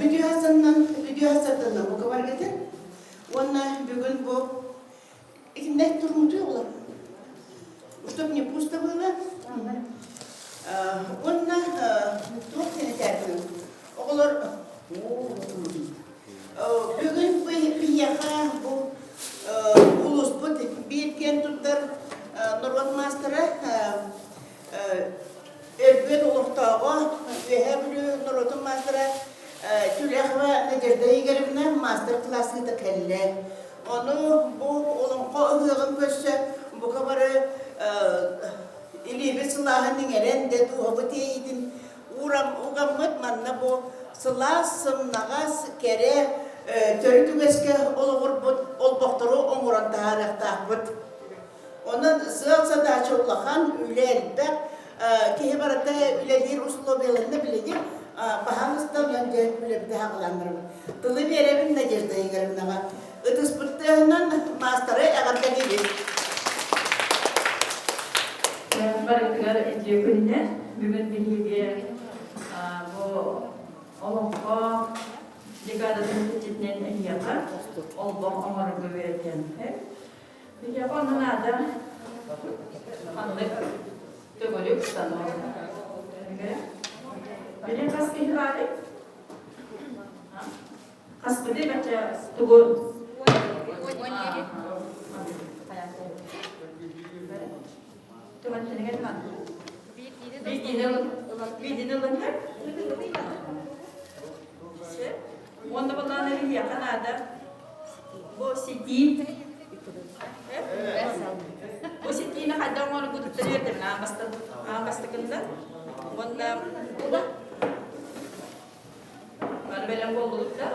Video hazırlığına bu kadar getir. Onunla bugün bu net durmuyor oğlum. Чтобы не пусто было. Onunla çok seni terbiye. Oğullar bugün bir yaka bu ulus bu bir kentutar Nurvat Master'a Elbet oluktağı ve hem Nurvat Master'a Tülekva Necerde Yigerim'ne master klası da kelle. Onu bu onun koğuğun köşe bu kabarı İlibi sılahının elinde tuğabıtı idin uğramıt manna bu sılah sımnağa kere törü tügeske ol bokturu omuran tarih tahbıt. Onun sığılsa da çoğulakan üle elbek ki barata üledir uslu belirli bilecek bahamızdan önce üle bir daha kılandırım. Tılı bir evim Necerde Yigerim'ne Itıspıttığından master'ı ağırda gibi. Barıklar Etiyopya'da bugün bilgiye bu olumlu ligadın tüccarının en yakın olumlu onları verirken bir yapanın adı anlık tügülük sanıyor. Bir kaskı hibari kaskı değil baca tügül. Tuhan dengan Tuhan. Bidin ılın hep. Onda bundan ne ya Kanada. Bu siti. Bu siti ne kadar onu götürüyor değil mi? Ambasta kında. Onda ben benim bollukta.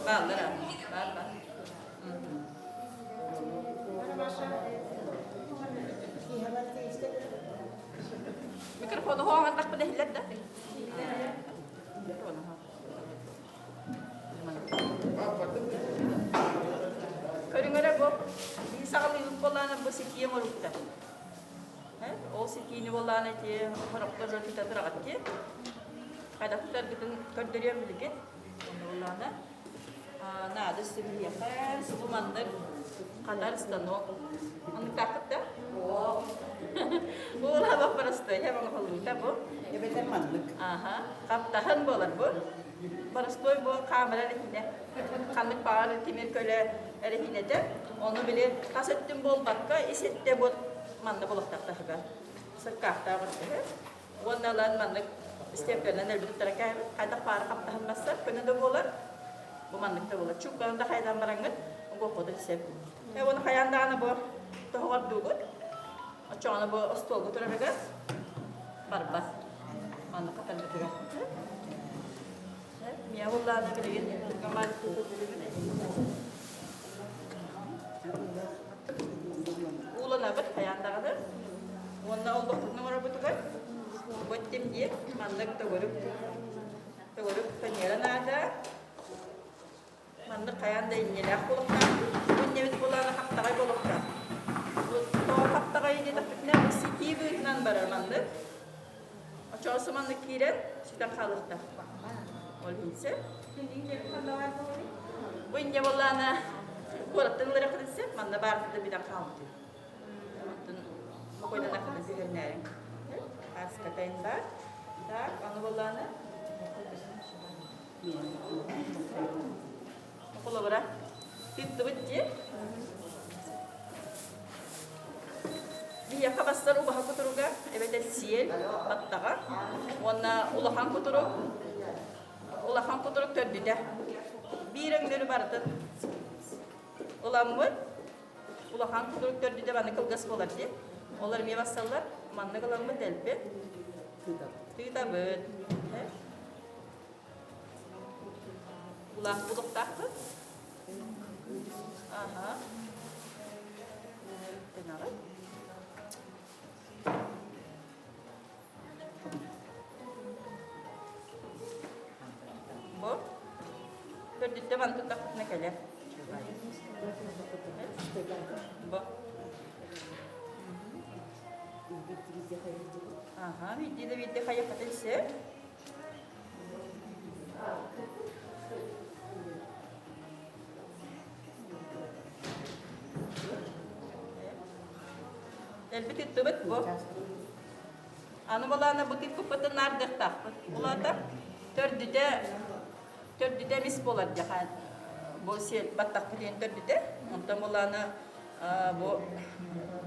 Bağlara. Mikrofonu hoğan tak pada hilat dah. Kadang-kadang bu bisa kali bola na bu siki yang marukta. O siki ni bola na ti marukta kita terakat ki. Kada kita kaderiam bilik. Bola na. Nah, ada sebenarnya kan sebelum kadar stanok, anda takut dah? Oh, bola apa perasaan ya bang kalau kita bu? Ya betul mandek. Aha, kaptahan bola bu, perasaan bu kamera ni hina, kami par timir kule ada hina je, onu bile kasetim bol bakka isitte bu manda bola tak kan, sekata betul. Wandalan mandek setiap kali nanti betul terakhir ada par kaptahan besar, kena dua bola. Bumandık da bola. Çok da haydan barangat, o kodu sep. Onu hayanda ana bu tohvat dugut. Açana bu astol götürerek barbar. Mandık katan götürür. Miya bolla da bilgin. Kamal ulan abad hayanda kadar. Onu oldu numara butukan. Buattim dia mandık da görüp. Da görüp penyeran ada. Mandık kayanda inyeler buluklar. Bunun evet bulana kaptara buluklar. O kaptara ini tapık ne siki büyükten barar mandık. Açarsa mandık giren sütten kalırdı. Olbinse. Bu inye bulana kurattıkları kırılsa mandık barıda bir dakika kaldı. Bu koydan akıllı bir gönderin. Az katayın var. Tak, onu bulana. Kalau berah, itu betul. Biar kabasar ubah aku teruga, ebetel siel, battaga, wana ulahan kuturuk terdida. Birang dari barat, ulamut, Ulahan kuduruk dördüde bana kılgası bolar diye. Onlar miye bassallar, manna kalan mı delpi? Tüyda böd. Ulan buluk takı. Aha. Denara. Bu. Dördüde bana tutak ne kele. Bu. Aha, video kayak kata sih. Elbette tübet bu. Anu balana butik kupatın nardık takpı. Bulada tördüde mis bolar jahan. Bu sel batak pilihan tördüde. Ondan balana bu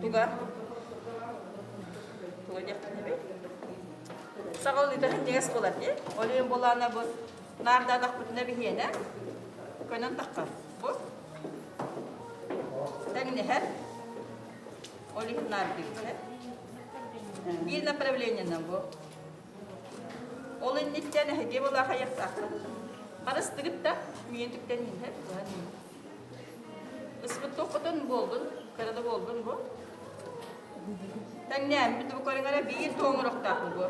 tuga jahan ne be? Sakal itu hendak sekolah dia. Oleh yang balana bu narda takpı ne bihiyene. Konan takkan. Bu. Tengni her. Oleh nardi. Bir направление нам bu. Oleh nitten hediye bola kayak takkan. Karena sedikit tak miyentikten ini hep. Isbet tokatun boldun. Karada boldun bu. Tengni am bitu bu korengara bir toğumuruk takı bu.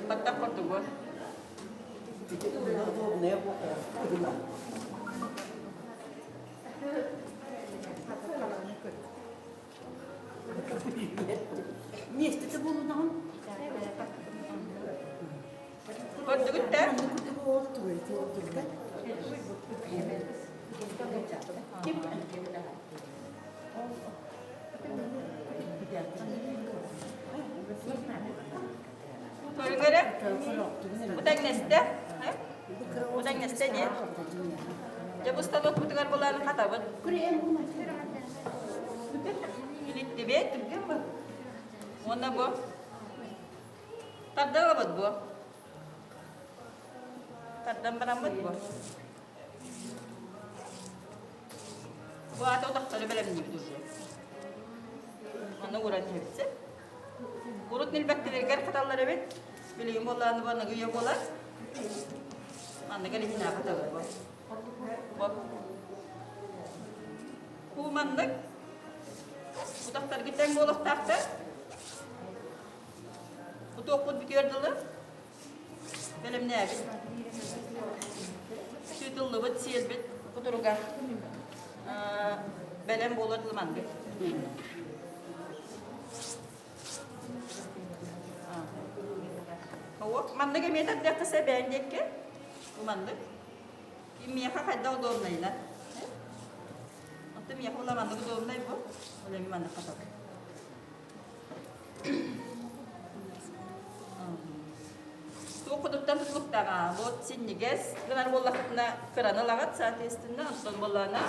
Batak kordu bu. Место это было нам. Kordu gitti. Korengara bu tekneste. Bu tekneste ne? Ya bu stalot bu tengah bola anak kata buat. Ini tibet, tibet bu. Mana bu? Tadda apa bu? Tadda berambat bu. Bu atau tak terlalu berani gitu sih. Mana urat hepsi? Urut nil bakteri gar katalar evet. Bileyim bola anu bana güya bola. Mana kali hina kata bu. Bu. Bu mandak. Bu taktar kita yang bolak taktar. Bu topun bir gördüler. Benim ne abi? Sütüllü bit, siyel bit. Bu turuga. Benim bolardı mandak. Hava, mandak emeğe de kısa beğenecek ki. Bu mandak. İmmiye kakay da doğumlayla. Antum ya hula mandak doğumlay bu. Oleh mi mandak katak. Tuh kuduktan tutup tangan, buat sini guys. Kenar bola kena kerana lagat saat istilah antum bola na.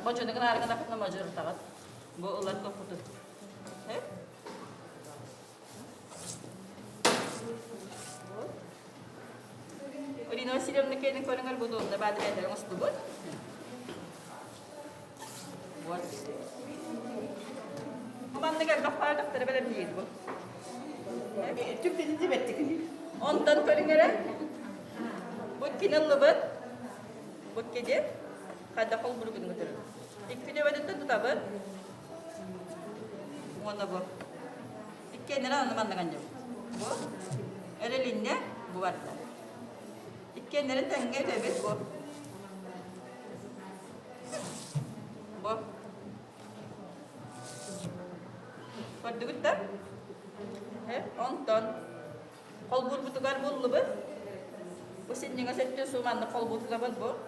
Maju dengan harga nak kena maju takat. Bu ulat tuh kuduk. Ori no siram nak kena korengal bodoh, dah bad bad mas tu buat. Buat. Mana kan kapal tak terbelah ni tu. Tüp dedi bettik. Ondan korengal. Buat kinal lebat. Buat kerja. Kada kau buru kena betul. Ikut dia betul tu tabat. Mana buat. Ikut ni lah mana kan jauh. Buat. Ada linnya buat. Ikut ni lah tengah tu bet buat. Buat. Buat dulu tak? Ondan. Kau buru betul kan buru lebat. Usin jangan satu suman kau buru lebat buat.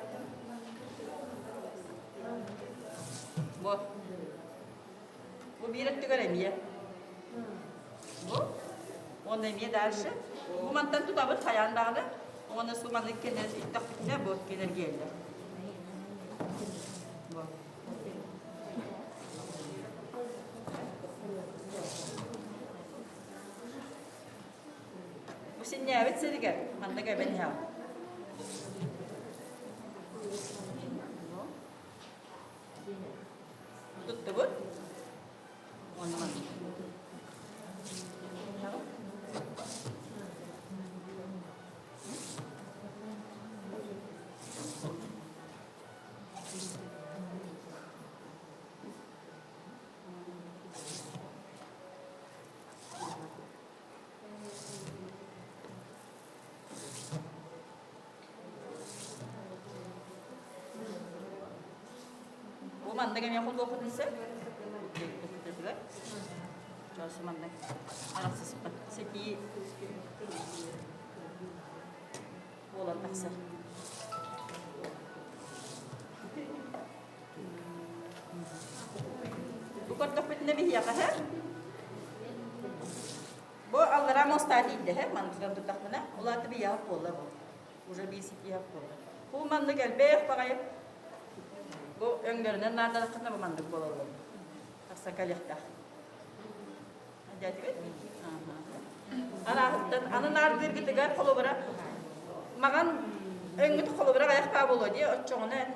Bu bir et tügaremiye. Bu. Onu emiye dersi. Bu mantan tutabı sayandağını. Onu sumanlık kenara ittaklıkına bu gelir geldi. Bu. Bu sinye evet sediger. Mantık ben ya. Bu manda gemi kol okudun ise. Çalışı manda. Araksız bak. Seki olan taksır. Bu korkak bütüne bir yaka he? Bu Allah'a mostadi indi he? Mantıklı tutak buna. Olar da bir yap bolla bu. Uca bir sik yap bolla. Bu manda gel beyek bakayım. Bu öngörünen nereden akıtına bu mandık bolalım. Taksa kalyakta. Jadi bet? Ana nardır gitigar kolu bırak. Magan öngüt kolu bırak ayak pa bolo diye öççoğuna.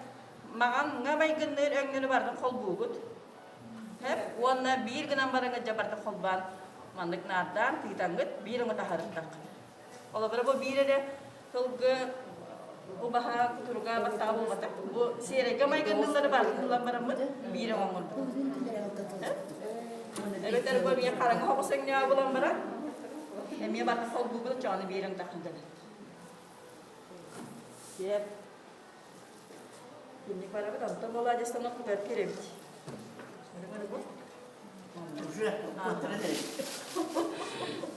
Magan ngamay gındır öngünü vardı kol buğut. Hep ona bir günden baranga jabarda kol ban. Mandık nardan tigitangıt bir onu taharıktak. Kolu bırak bu bir de tolgu o baha kuturga batta bulmadı. Bu sire gamay gındırları vardı. Kullan baramı bir onu oldu. Evet, ada buat minyak karang hok sengnya bulan berat. Minyak batang kol Google canı bir yerin takındı. Siap. Ini para betul betul bola aja setengah kubat kirim. Mana bu?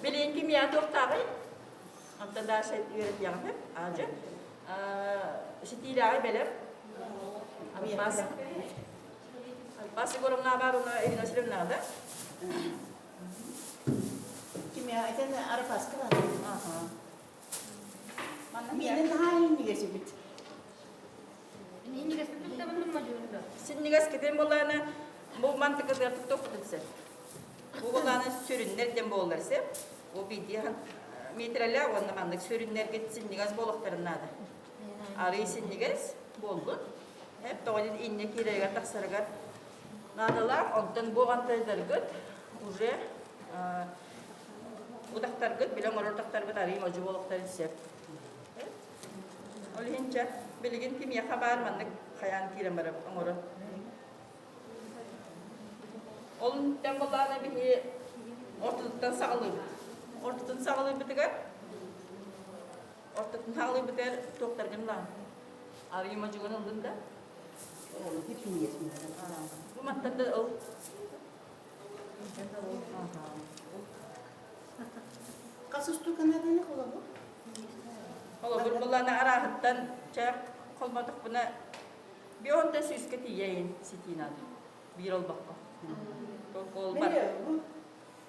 Bilin kimya doktor. Anta da şey öğret yang hep aja. Setidaknya belum. Pas gorong nabar ona evine sürüm nerede? Kimya eten ara paskı var. Aha. Mana Minin daha iyi geçti bit. Ini juga sebetulnya teman-teman juga. Şimdi gaz ketem bolana bu mantıklı da tutuk tutsa. Bu bolana sürünler dem bollarsa o bidiyan metrala onda mandık sürünler gitsin gaz bolaklarına da. Arı şimdi gaz bolgun. Hep doğru inne kireye taksarga. Nadalar ondan bu antezler gıt уже udaktar gıt bilen ortaktar gıt arı maju bolaklar ise. Olhinca bilgin kimya haber mandık kayan kirem barab angora. Olun tembolana bir ortadan sağlığı. Ortadan sağlığı bitigar. Ortadan sağlığı biter doktor gınlan. Arı maju gınlan da. Oğlum hep iyi geçti. Bu matta o. Kasus tu kanada ne kola bu? Kalau berbulan arahattan cek kolmadık buna bir onda süsketi yayın sitinad. Bir ol bakma. Kol bar. Nereye bu?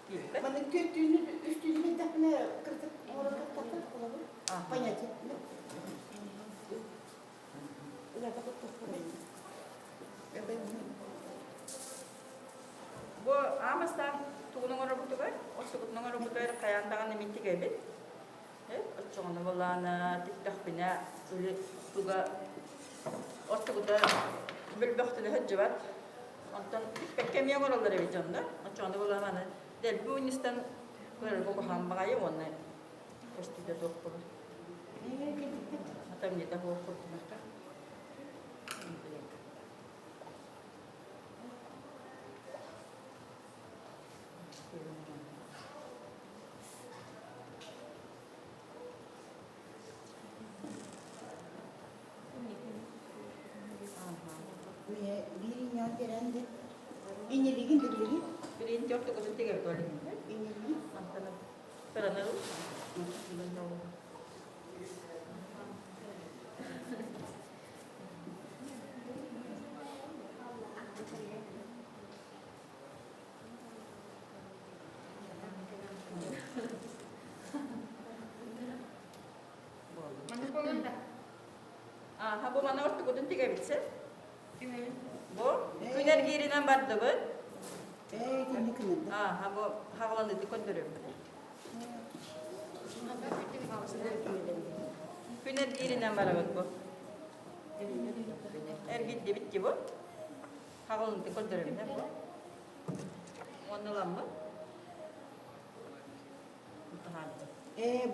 Gibi. Bana kötüğünü üstünü de ne kırtık orada takır kola bu. Ah. Banyak ya. Bu amastan tuğunun onu butugar. O sukutun onu butugar kayandagan nemiti gibi. Çoğunu bulana tiktak bina öyle tuga orta kuda bölbekte de hacıvat. Ondan pek kemiğe oraları vicanda. Çoğunu bulana del bu inistan böyle bu hambaya onu üstüde doktor. Hatta bir de bu kurtulmakta. Birin yan gelendi. İnyeligin diligi. Birinci orta kuda tiga betul. İnyeligin. Antara pernah lu? Mana pun dah. Ha bu mana orta kuda tiga bitse. Gimana? Bu güner girinden bardı bu. Dinle kınında. Ha bu havalandı dikondurur. Apa itu kalau Güner girinden barabak bu. Gitti bitti bu. Havalandı dikondurur ne bu? Onu lan bu.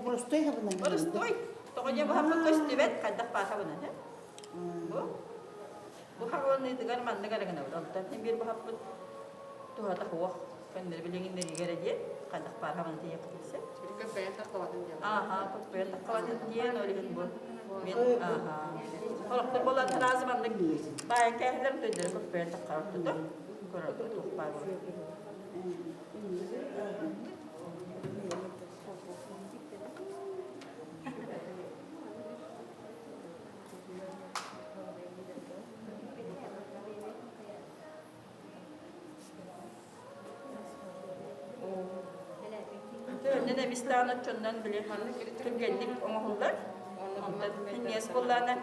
Burası da yapılan. Orası toy. Tokonya bu hafta köstübet kaddak pasa bu ne? Bu. Bu havalandı digar manda gara gana bu. Ondan bir bu hafta tuh tahu kan dari bilangin dari gara dia. Kadak para man tiyak kise. Köpeğe takıladın diyor. Aha, kopya takkaladın diyen öyle bu. Men aha. Olakta bolan razı bandık. Bayan kehler tüydür kopya takkaladın tutu. Kuraldı topar bu. Önde de biz tane çönden bile tükendik oğullar. Ondan niyes bollarına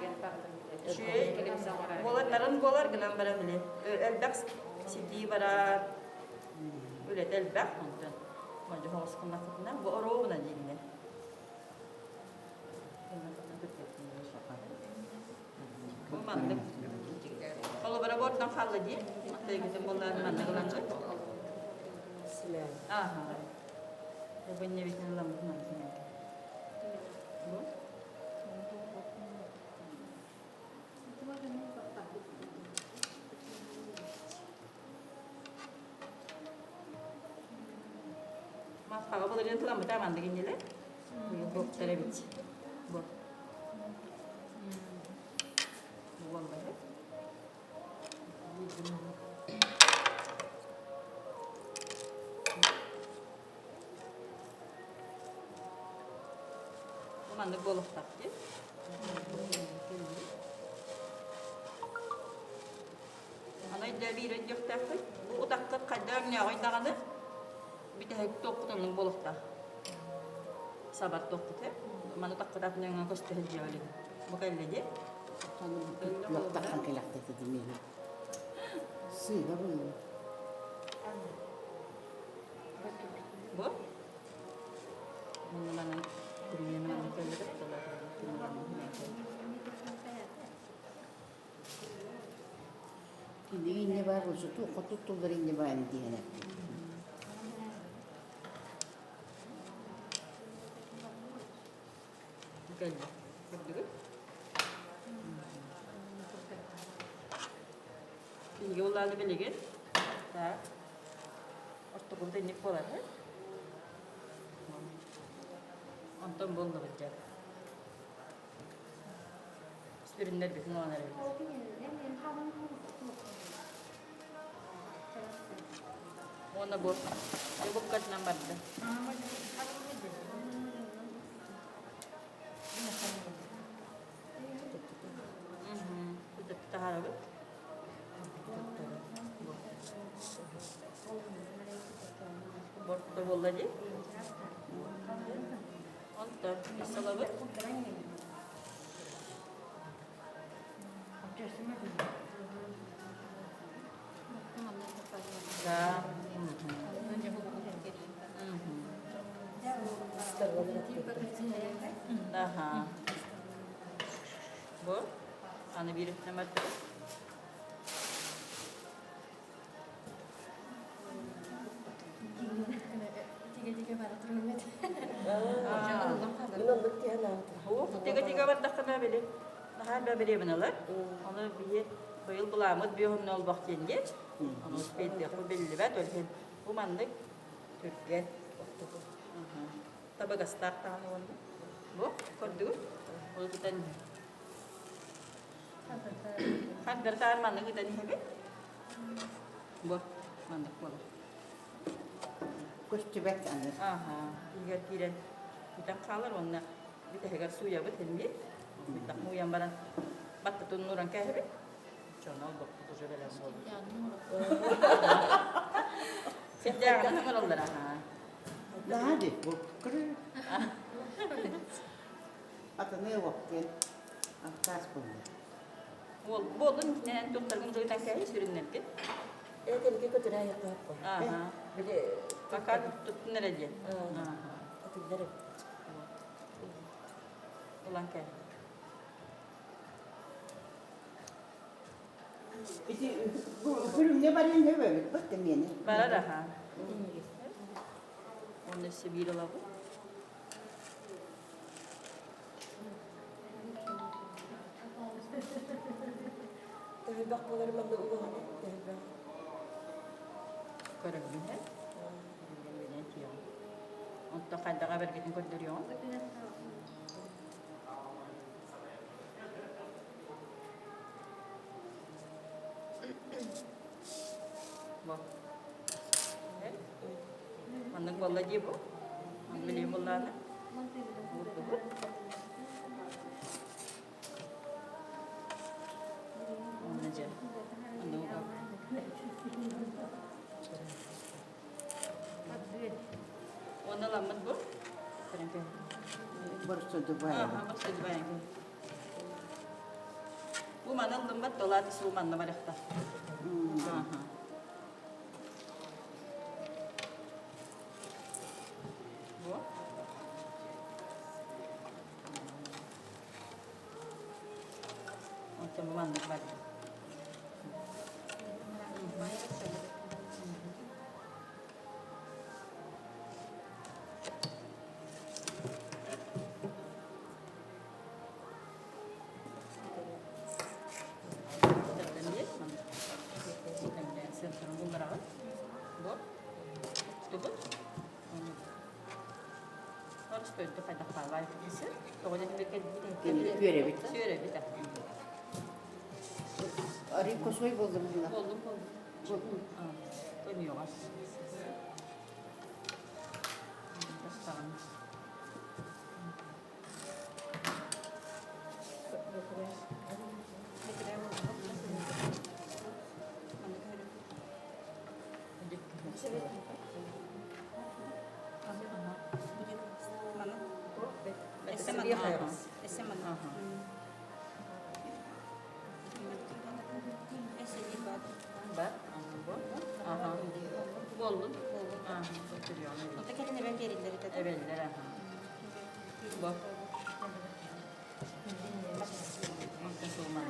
bolarların bolar gılan bara bile. Elbak sidi bara öyle elbak ondan. Bence havas kınakına bu oroğuna dinle. Mandık. Kalau bara bordan falla diye. Hatta gidip bolların mandık olanlar. Aha. Bu benim evimden lambı mantığı. Bu. Maaf kalau boleh nanti lambı da mandık inile. Bu terebit. Bu. Bu vallahi. Mandık bolup taktı. Ana ide bir yok taktı. Bu taktı kadar ne oynağını bir de toktunun bolukta. Sabat toktu te. Manu taktı da nang kostu hejali. Bu kelle Yok takkan kelakta dedim ya. Sıyla bu. Bu. Mana kuliah mana kelle de telah. Şimdi inne var olsa tu kotuk tu beri inne var diyene. Kelle. Betul. Ini yollarını bilgin. Ha. Orta burada ne polar ha? Ondan bol da olacak. Sürünler bir ne onar. Ona bu. Bu kat number da. Itu kita harap. Borto bolladı. Ondan isalavı. Da. Daha. Bu. Ana bir numara. Tiga-tiga para terlibat. Oh, tiga-tiga bardak kena beli. Nah, ada beli benalar. Onu bir bayıl bulamız bir onun ol bakçenge. Onu sepeti aku belli bet olsun. Bu mandık Türkiye. Tabi gastar tanı onu. Bu kordu. O kita ni. Kan gertaan mandık kita ni hebe. Bu mandık bu. Koştu bek anne. Aha, tiga tiga. Kita kalar onna. Kita hegar suya bet helmi. Kita mu yang baran. Bat tunuran kah hebe. Channel bak tu jalan sol. Sejak kan sama orang dah. Daha de bu. Kırı. Ata ne vakti? Aktas bunu. Bolun nenen doktorun joitan kah sürünler ke. Kan kita tu dah yang apa? Aha. Bila Pakar tutun aja. Aha. aku dari Ulang kah. İşte bu film ne var ne böyle? Bak demeyene. Bara dah. Onu sebira lah. tapi bak boleh mandu uang ni. Korang ni. Ini tiang. Ondan kaydağa bergetin gönderiyor. Bu. Mandık vallahi diye bu. Mandık bileyim vallahi. Bu. Onunca. Onu lambat bu. Terengke. Burası Dubai. Aha, maksud bayan. Bu mana lambat dolar su mana mereka. Aha. Bu. Macam mana lagi? Harus tuh pada kawal bisa. Pokoknya mereka Görevi. Süre bir dakika. Arayıp koşmayı buldum buna. Buldum. Buldum. Dönüyor az. Bakalım. Bollu. Oturuyor. Ötekini ben verirler dedi. Evliler aha. Bu. Musulman.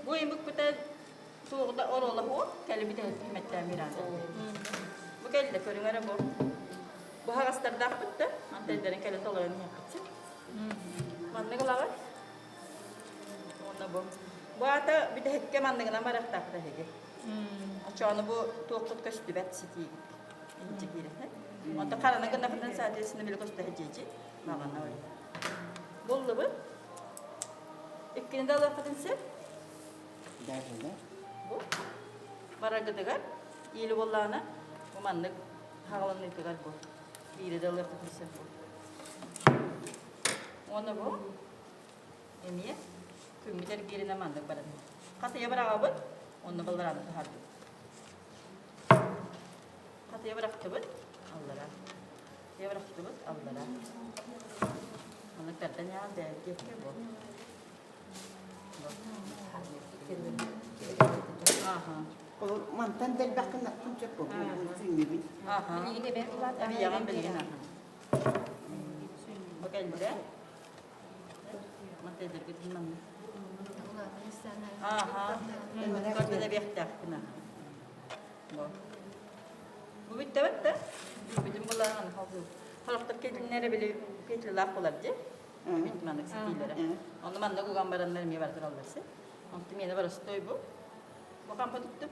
Bu imbuk kita soğukta oralı o, kelime de hükümetten bir anda. Bu geldi de körüngere bu. Bu havaslar da bitti. Antenlerin kelime dolarını yaptı. Manne kulağı. Onda bu. Bu ata bir de hekke mandığına marak taktı hege. Çoğunu bu toğut köştü bet sitiyi. İnce giri. Onda karanın gındakından sadesini bile köştü hececi. Bağına öyle. Buldu bu. İkkini de Allah kadınsa. Derdi. Bu. Maragıdıgar. İyili bollağına. Bu mandık. Hağlanı yıkıgar bu. Biri de Allah kadınsa bu. Onu bu. Emiye. Kümüler birine mandık bana. Katıya bırakabın. Onu bıldırağını tuhardı. Katıya bıraktı bu. Allah'a. Katıya bıraktı bu. Allah'a. Onu katanya ada. Kekke bu. Aha. O mantan del bakın aklım çok bu. Film gibi. Aha. Yine ben ulan Tabii yalan bilgin aha. O geldi de. Mantaydır gidin manı. Aha. Gördü de bir yaktakına. Bu bitti bitti. Bizim bunların halkı. Halkta kedinlere bile petli laf olardı. Bitmanlık stilere. Onu manda kugan baranlar mi vardır Allah'sı. Onu mene barası toy bu. Bu kampa tuttum.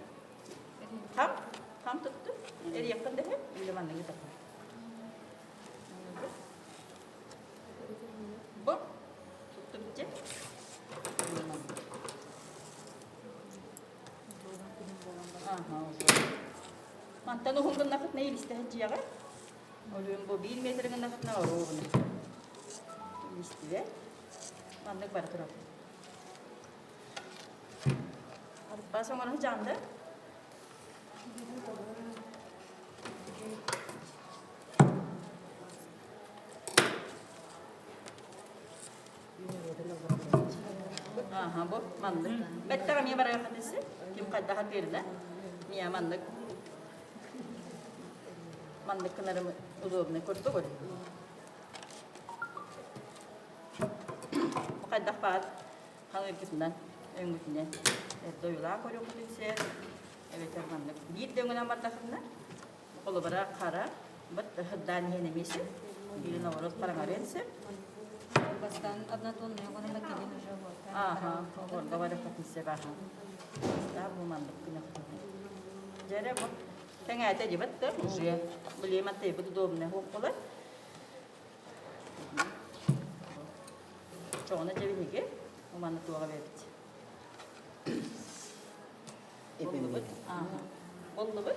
Tam tuttum. Eri yakın da hep. İle manda gitar. Bu. Tuttum bitti. Aha. Mantan uhungun nakit na ilista hajji yaga. Oluyorum bu 1 metrenin nakit na var o bunu. İliste. Mandık var tarafı. Pasang orang janda. Aha bu mandık. Bette kami barang katisi. Kim kadda hatirna. Niya mandık. Mandık kenara udobne kurtu bu. Kadda pat. Hangi kitnan? Engutnya. Doyula koyuyor katisi. Evet mandık. Bir de ngana matakna. Kolu bara kara. Bat hıddan yenemesi. Yine orada parangarense. Бастан одна тонна, я на килин уже вот. Aha, orada var katise baha. Daha bu mandık günah. Jere bu. Kenge te jibat te usia. Beli mate bu dom ne hok kolay. Çoğuna cebi hige. O mandı tuğa verit. Bollu bu. Aha. Bollu bu.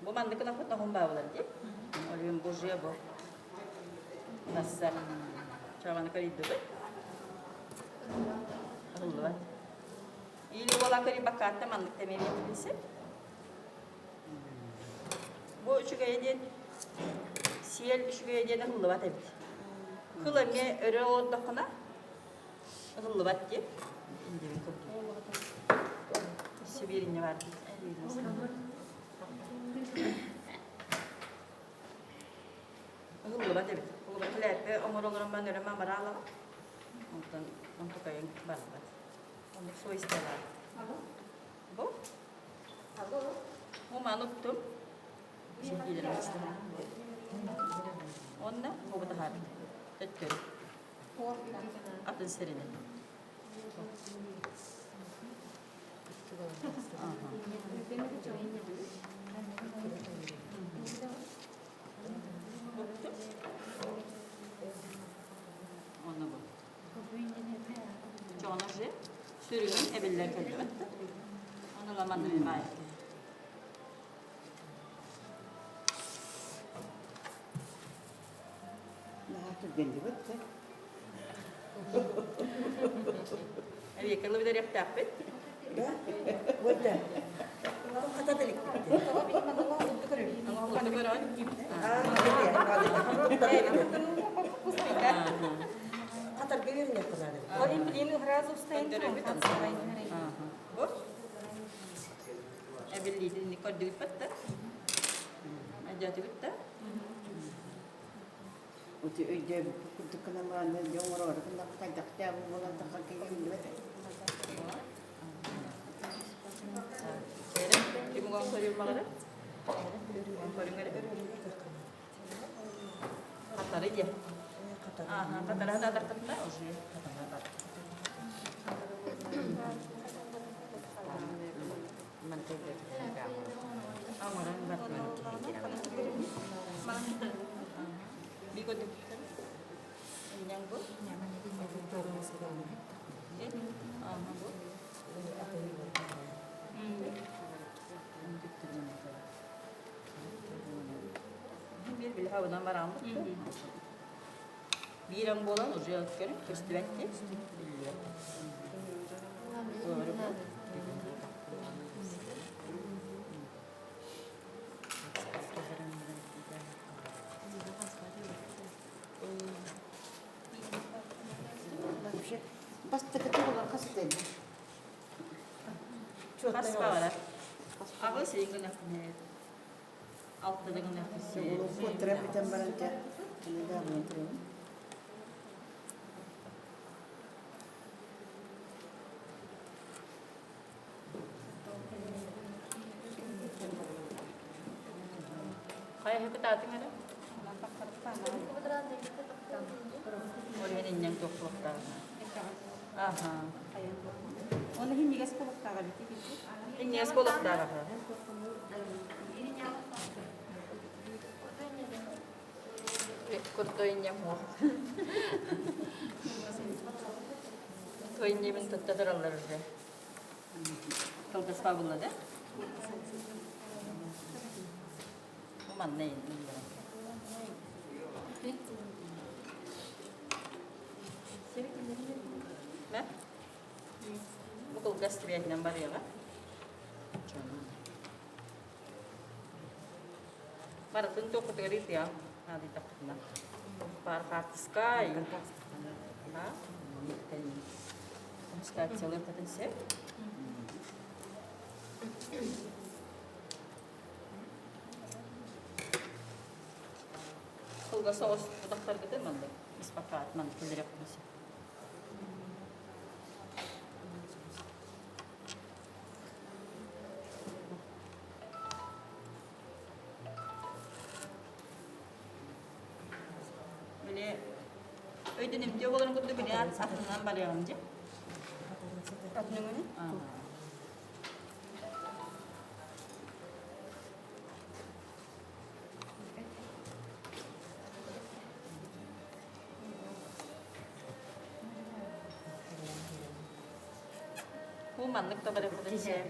Bu mandı kına kutna hum bağlar ki. Olayım bu jia bu. Nasıl? Çavanı karidu bu. Allah. İyi ola kari bakatta mandık temeli yapılırsa. Bu üçü gayeden siyel üçü gayeden hıllı bat evet. Kılı ne öre o dokuna hıllı bat ki. İnce bir kıl. Sibirince var. Hıllı bat evet. Hıllı bat ileride omur olurum ben öyle mamara alalım. Ondan untuk kayak barbat. Untuk so istilah. Bu? Mau manuk tuh? Sini dalam istilah. Onda mau bertahan. Betul. Apa serine? Onda bu. Çoğuna şey, sürünün ebeller geliyor. Onu da mandalina var. Nahat bendi bitti. Evet, kalau kita dapat dapat. Burada. Kata delik. Ang mga beron. Katar gelir ne kadar? Один блин сразу встаем. Bu? Ebelli ini kau dilipat tak? Aja dilipat. Uti öyle kutu kanamanda jomoro kana kajak jam bulan tak kaki bitti. Ibu ngomong sorry malah. Sorry nggak ada. Katar aja. Katar ada tertentu. Oh sih. Mantap. Oh orang buat Bikot itu. Yang bu? Bu. Bir hava numara almış. Bir an bolan ucuya çıkarım. Köstüvetti. Doğru. Basta kecil kasih. Kas var. Ağlı şeyin ne? Altta da ne? Putra pitan barangka. Ini dah belum. Kayak hep tahu kan? Orang ini yang tuh tahu. Aha. Onu hindi gas ko baktagal iti. Ini sekolah dah. Kurtoynya mau. Toynya ben tattırırlar ya. Kalkas fabula da. Aman ne? Ne? Bu kalkas triyak number ya lah. Para tentu kategori ya. Nanti takut nak. Para kartis kai. Ha? Sekali jalan kata saya. Kalau saus dokter gitu mana? Sepakat mana? Tidak bisa. Öyle nem diyor olan kutu bile atından barıyamcı. Atının önü. Bu manlık da barı şey.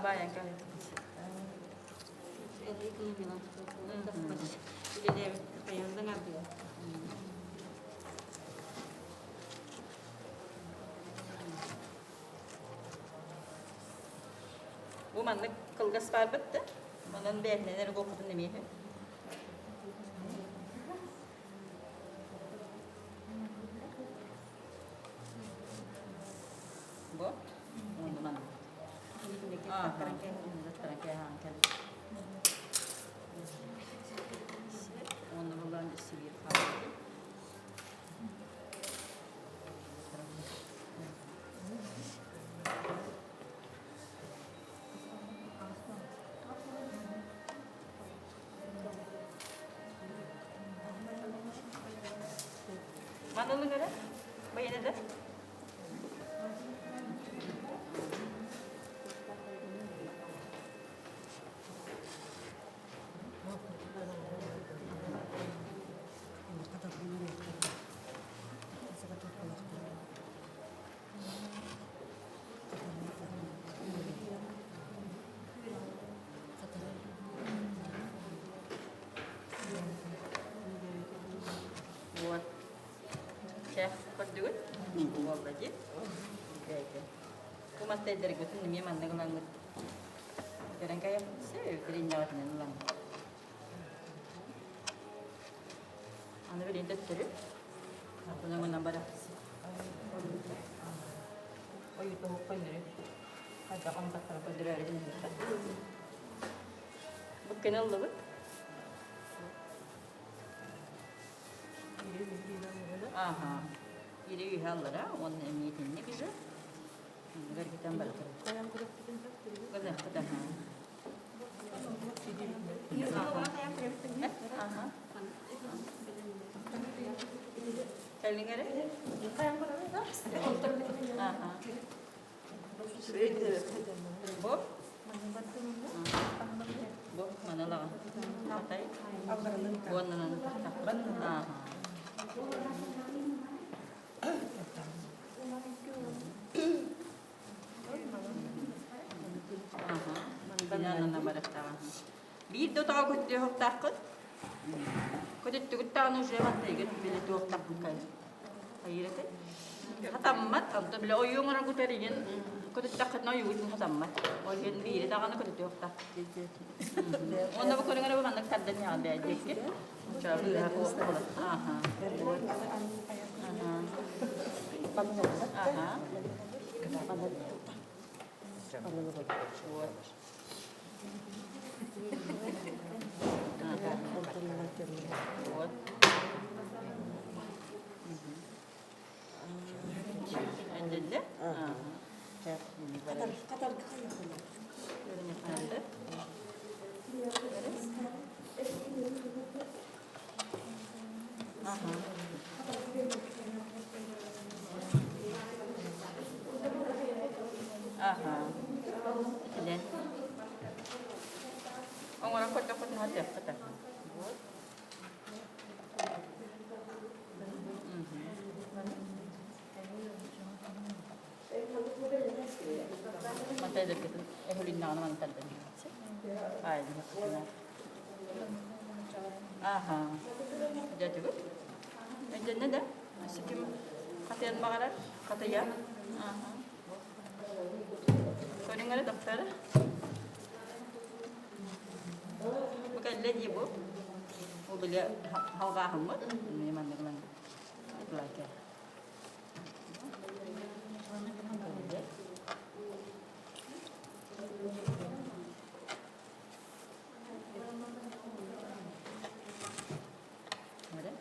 Bayan kali. Jadi kayak dengar dia. Bu manlık kılgas var bitti. Bunun beğenileri okudun demeyi. Bu? Onu manlık. Onu bulan sivil falan. Mana lu gara? Bayan ada? Buat chef kedut, buat budget. Aku masih dari gue tuh nih mana ngelang. Kadang kayak sih kerja nyawat ngelang. Anda beri terus. Aku nak menambah dah. Oh itu apa ni? Ada kontak apa dari ni? Bukan Allah bet. Aha. Ini hallara onun emniyetini bize. Agar kita balik. Kada kada ha. Aha. Telling ada? Aha. Bo? Bo mana lah? Katai? Buat nanan. Aha. Binana na baraktahan. Biddo ta ko ti hok takot. Ko ti tukta no jewan te get bile tu hok takot kay. Ayirete. Hatammat anto bile oyong orang ko teringin. Ko ti takot no yuwit hatammat. O hin bile ta kan ko ti hok tak. Onda ba ko nga ba nagtaddan niya ande ajeke. Travel ako ko. Aha. Aha. Aha. Then, orang kota-kota ada kata. Mantap deh kita. Hulin na mantap deh. Ay, aha. Jadi juga. Jadi ada. Sikim katian makanan, kata ya. Aha. Kau dengar dokter? Bukan lagi bu. Oh beliau hawa hamut. Ini mana kelang? Itu lagi. Ada?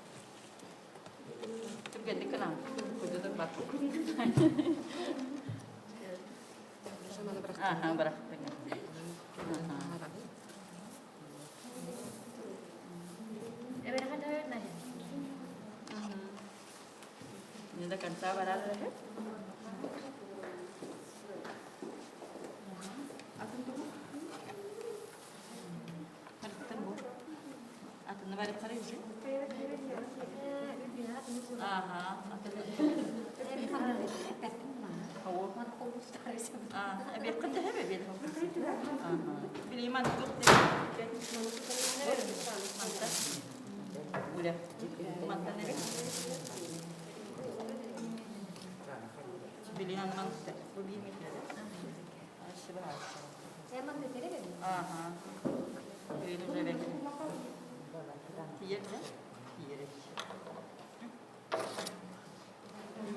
bak. Aha, bırak. Evet, hadi öyle. Ini dah kan sabar ada. Atın var karıcı. Aha, هو بيقدها بيدهم بالإيمان تقول ولا mantan ne bilihan mantan bu bir miktar aşırı az Saya mau beli deh. aha öyle böyle tiyer ne tiyer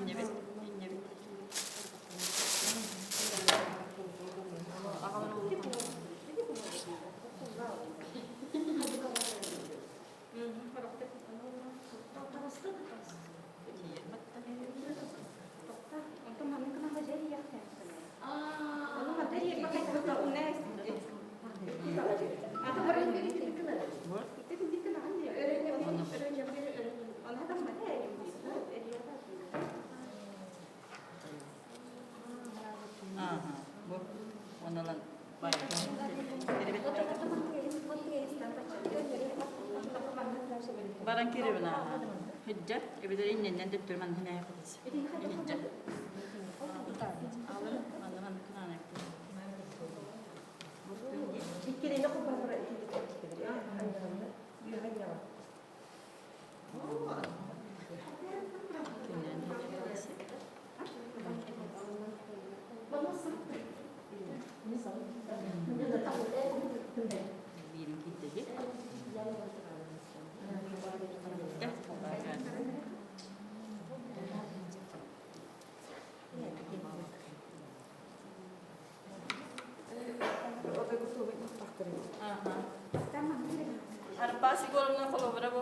evet evet bu onalan bayağı barang kirim nah hijab ibadah ini nanti tuh mana hanya hijab awal mana mana kena itu İkili aku baru itu. birin kita je dah bagan Harpa siguro na kalau berapa?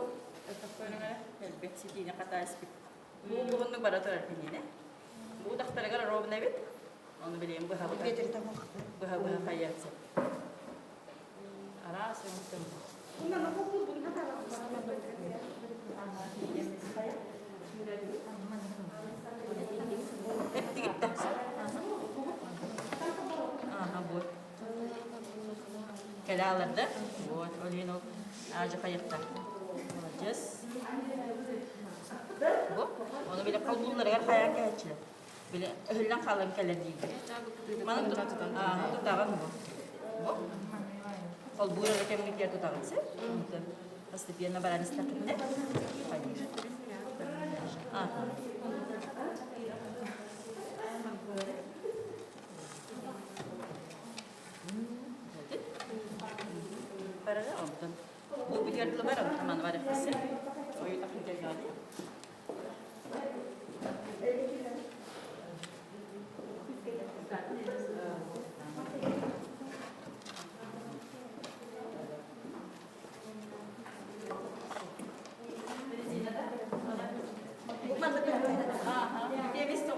Helbet si Tina kata speak. Bukan magbarat orang ini ne. Budak talaga rob na bit. Ano bili yung buha buha kaya sa. Aras yung tempo. Buat. Kailangan da. Buat olino. Aja kayakta. Just. Bu. Onu bile kalbunları kaya geçti. Bile öhülden kalan kala değil. Mana tutaran bu. Bu. Kalbura da kemin diye tutaran se. Pasti dia na baranis takne. Hayır. Aha. Para da ondan. Bu bir yerde var ama tamam var hepsi. O yüzden takdir geldi. Dia visto.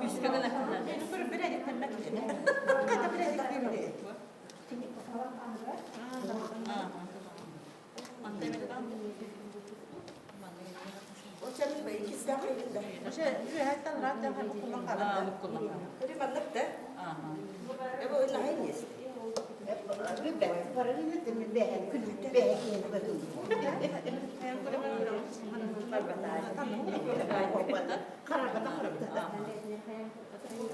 Küsküden akıllar. Bunu birazcık tembel edin. Kata birazcık birbirine. O senin böyle ikisi de elinde. Şu hayattan rahat da hani kullan kalan. Öyle manlık da. Bu öyle aynıyız. Güzel. Parayı ne demek beğen. Beğen yeni bakın. Karabata karabata.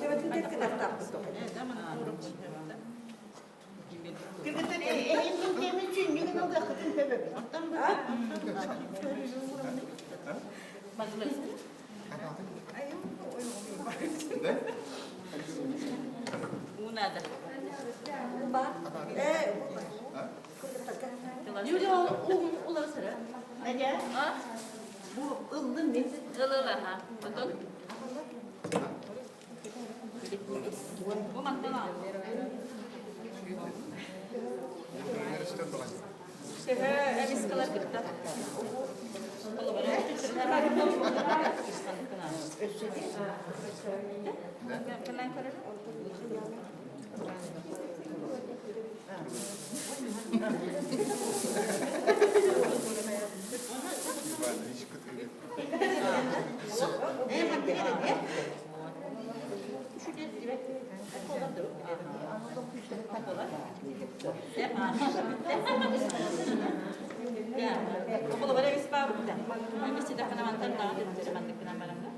Evet, bir tek kadar tatlı. Kırgıtın eğitim temin çünkü ne oldu akıtın sebebi. Una da. Yürü ulan sıra. Ne? Bu ıldı mı? Ilıla ha. Betul. Bu mantıla. Sehe emis kalar gitti. Kalau boleh kenal kalar. Ya, kalau boleh bisa apa? Habis sudah kena mantan tak? Sudah mantan kena malam tak?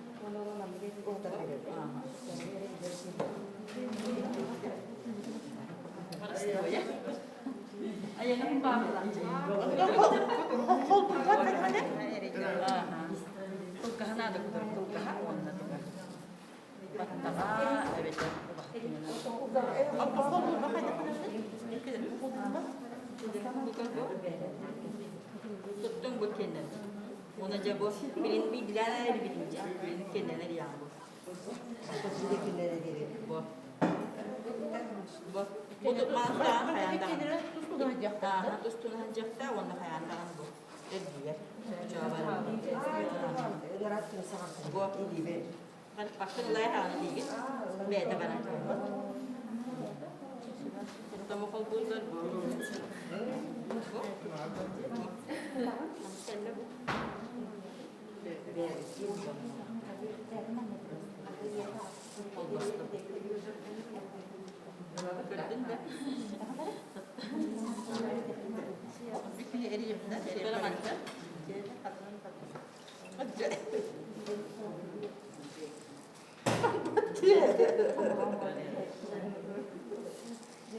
Paras tu ya. Ayah nak buka apa? Tulkahan ada tulkahan mana tu? Bantala, evet. Apa kau buka ada apa? Tuttum bu kendine. Ona cabo bilgiler bilince. Kendine yani bu. Bu tutmazsa hayanda. Üstüne hacakta onda hayanda bu. Ediyor. Cevabı. Bu iyi. Kan bakın olay hali değil. Beda bana. Tamu kol bulur bu.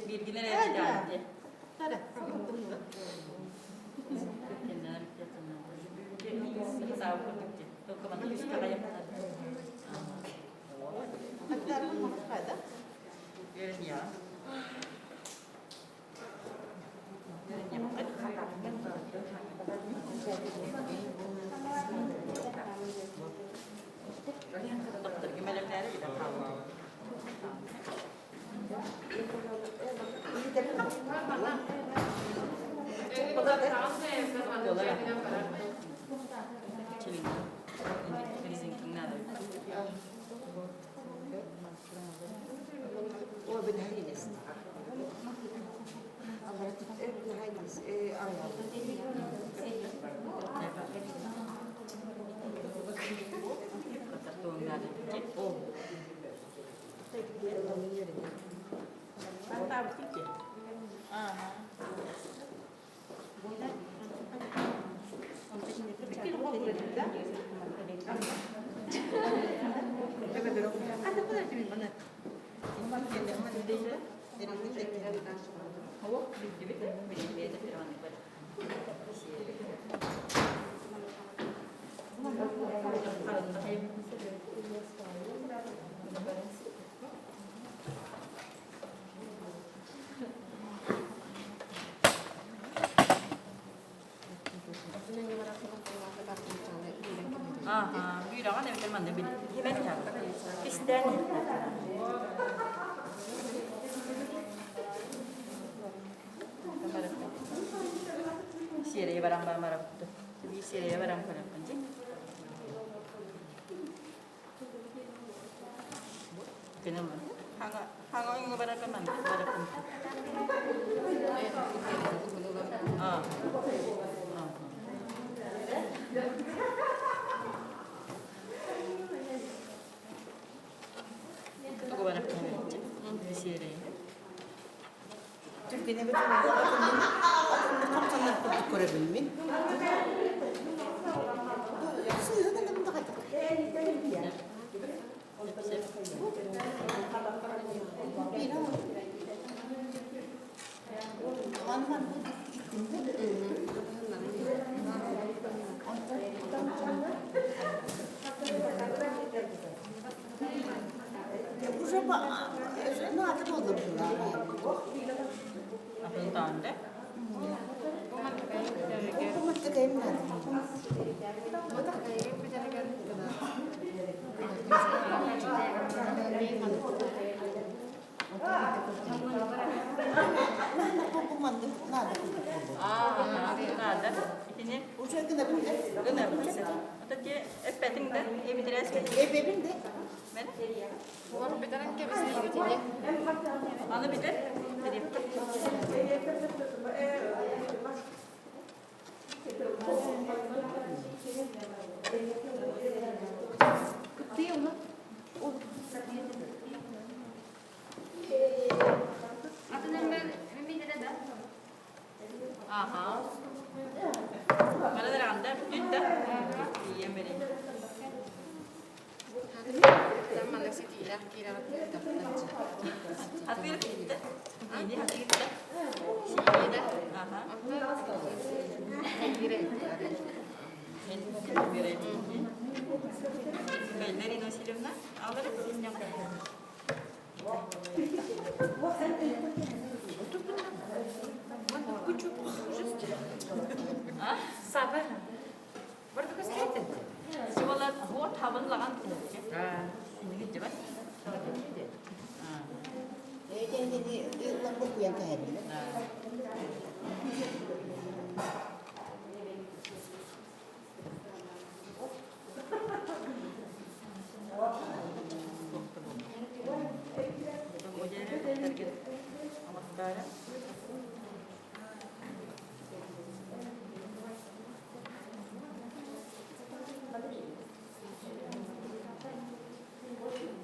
Bilgiler geldi. Hadi. Sağ olun. Dokumanı biz karaya kadar. Aktarımın makada. Görün ya. Görün ya. Doktor gümelemleri bir de kaldı. Aha, büyürangan evet man ne bil. Yemek ya. İster. Sireye barang marap tu. Jadi sireye barang pada panci. Kenapa? Hanga yang barang kan mana? Barang panci. Ah. Aku barang panci. Sireye. Türkiye'de bir tane akıllı kaptanlar kurduk görebilmeyin. Sıyırın da kadar. Aman bu bu şaba ne adı olur bunlar? Apa tahun deh? Hukumat ka kayo na. Var bir tane ki biz de gidecek. Anı bilir. Değil mi? Adının ben bir de de. Aha. Bana da randa bütün de. İyiyim vereyim. Zaman da siti ilah kira Hatır gitti. İyi hatır gitti. Siti de. Aha. Kira. Vereyim. Bellerin o silimden alırım. Sabar. Baru tu kesehatan. Sekolah buat haban lagan. Ini gitu kan? Kendini ıslak okuyan kahveli.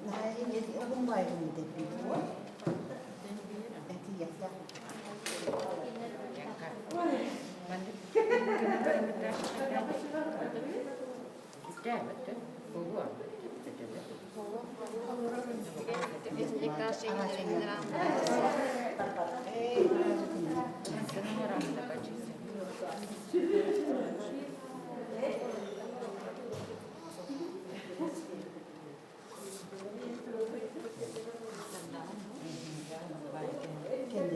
Nah, ini jadi orang baik ni tapi buat. Nanti ya tak.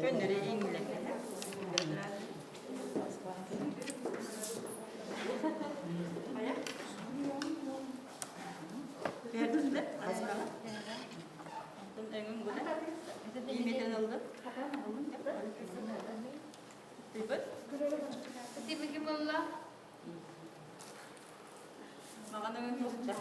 Gönder'i İngiliz. Verdin mi? Azralı. Bunun önün bu ne? İyi miden aldı. Ribet. Tiba gimana? Makan önün yok da.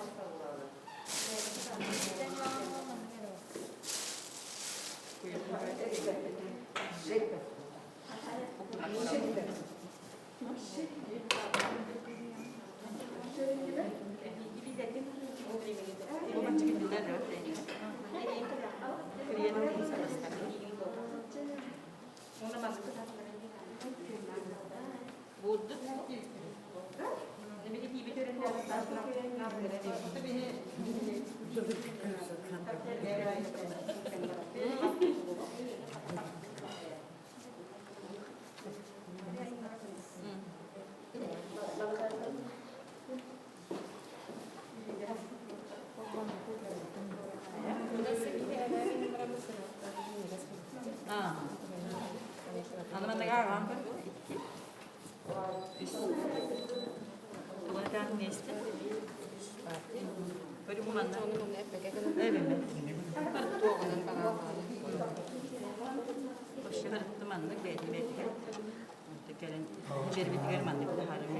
Hanım ne kadar var? Tuvalet ne ister? Böyle bu manda. Evet mi? Boşu hırttı manda geldi belki. Tekerin bir bitkiler manda bir de harım.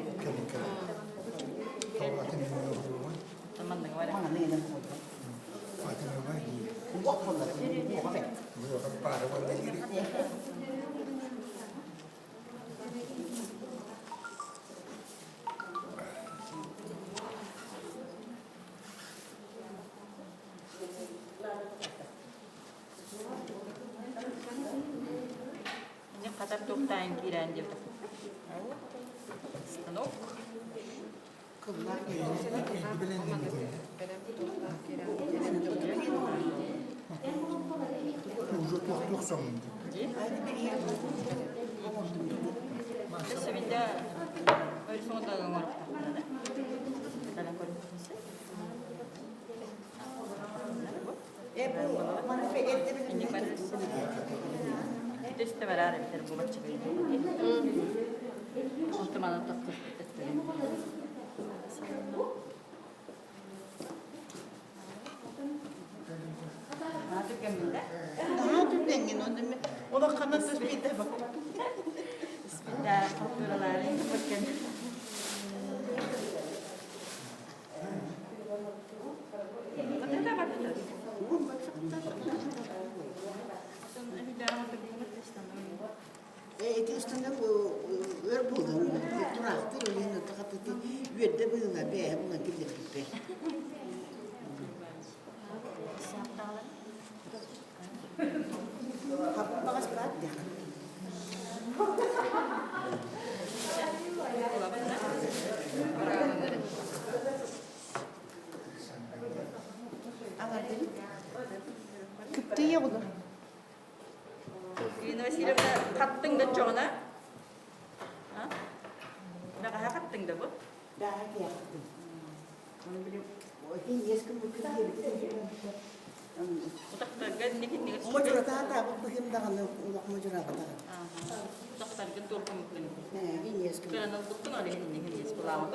Tamam da var. Mana ni nak buat? Buat pun lah. Buat apa? Ne kadar çok tane giren diyor. Stanok. Terus bir de öyle sonunda var. Dalam kondisi. Bu mana pegettir. Ini kan itu istimewa bir bu maçı böyle. Muhtemelen tatlı. Hadi gemide. Daha düzgün onu mu? O da kanatsız bir de bak. Bismillah. Fakturaları bakın. Ne de bakıyoruz? Eti üstünde bu ör buldum. Duraktı öyle takatı verdi buna be buna gidiyor be. Kapı bagas bıraktı. Ağardın. Küptü ya bunu. Üniversitede kattın da çoğuna. Ha? Ne kadar kattın da bu? Daha yaktım. Onu bile o hin eski bu kız Utaklarga ne Mujurata hatta bu kim dağını ulak mujurata da. Utaklarga dolgun mümkün. Ne hin eski. Ben onu buldum öyle ne yes bulamam.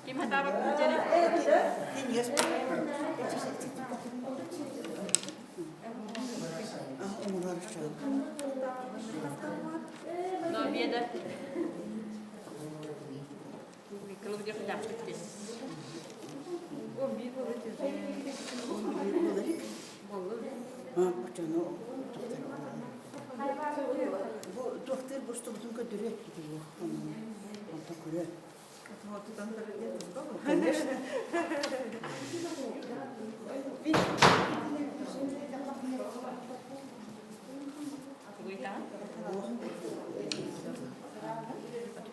Kim hata bak bu cene? Hin eski. Ah umurlar şu. No bir de. Bir kılıf gibi yaptık. Ha bu canı bu doktor bu stokton götürüyor gidiyor. Ondan kuruyor.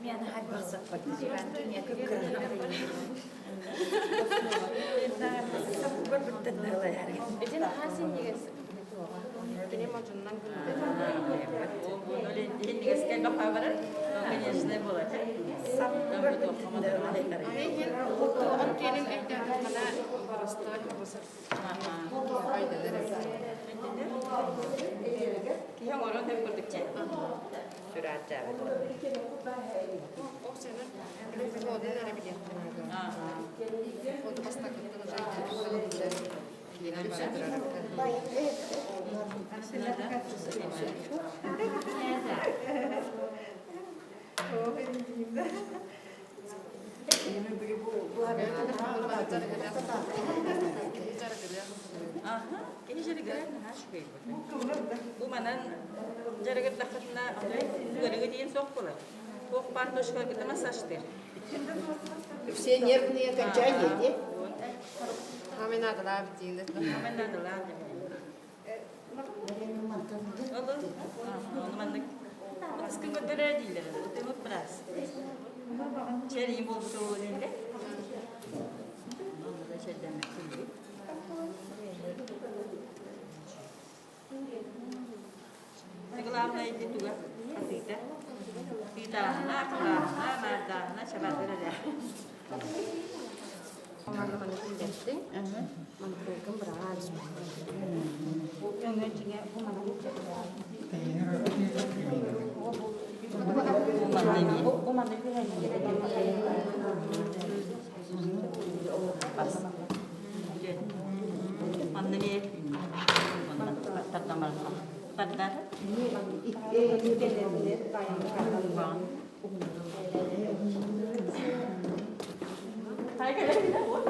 Yani her bir sapık. Ben dünya kıpkırmızı. Ece hasin yegesi. Benim acından Öyle hindigesken kapağı var. Öyle ne bulacak? Sapı Ayın o antenin ekten bana barasta kabasa. Ki hem onu hep gördükçe. Süratçe. O senin bir odaya da bir yaptım. O da basta kadar Aha, ini jadi gerak nah sih. Bu manan jadi gerak na gerak dia sok pula. Sok pantos kalau kita masajdir. Все нервные окончания, не? Hemen adılar bittiğinde. Hemen adalah. Olur. Onu mandık. Sıkın götürür değiller. Temut biraz. Çeliğim oldu öyle. Onu da çelden metin. Sekolah itu juga kita kita nak coba dulu deh. Onlarla gitti. Mantıklı biraz. Bu yöneticiye bu bana bu bana bir pas. Mandiri. Tertamal. Padar. Hai kalian tidak buat?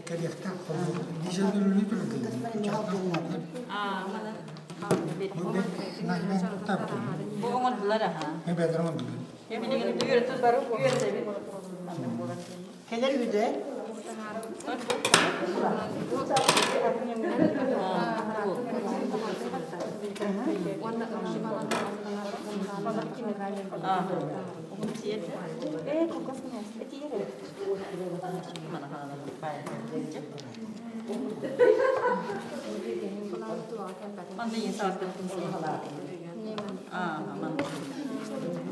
Kayak tak kalau di jalur itu lagi. Ah, mana? Nah, tak tu. Bohongan belar ha. Ini betul mana? Ya mendingan itu yur terus baru yur tapi. Kenar yüzde. Ah. kokosnya. Etiye. Mana hal baik. Mana yang salah satu salah. Ah, mana.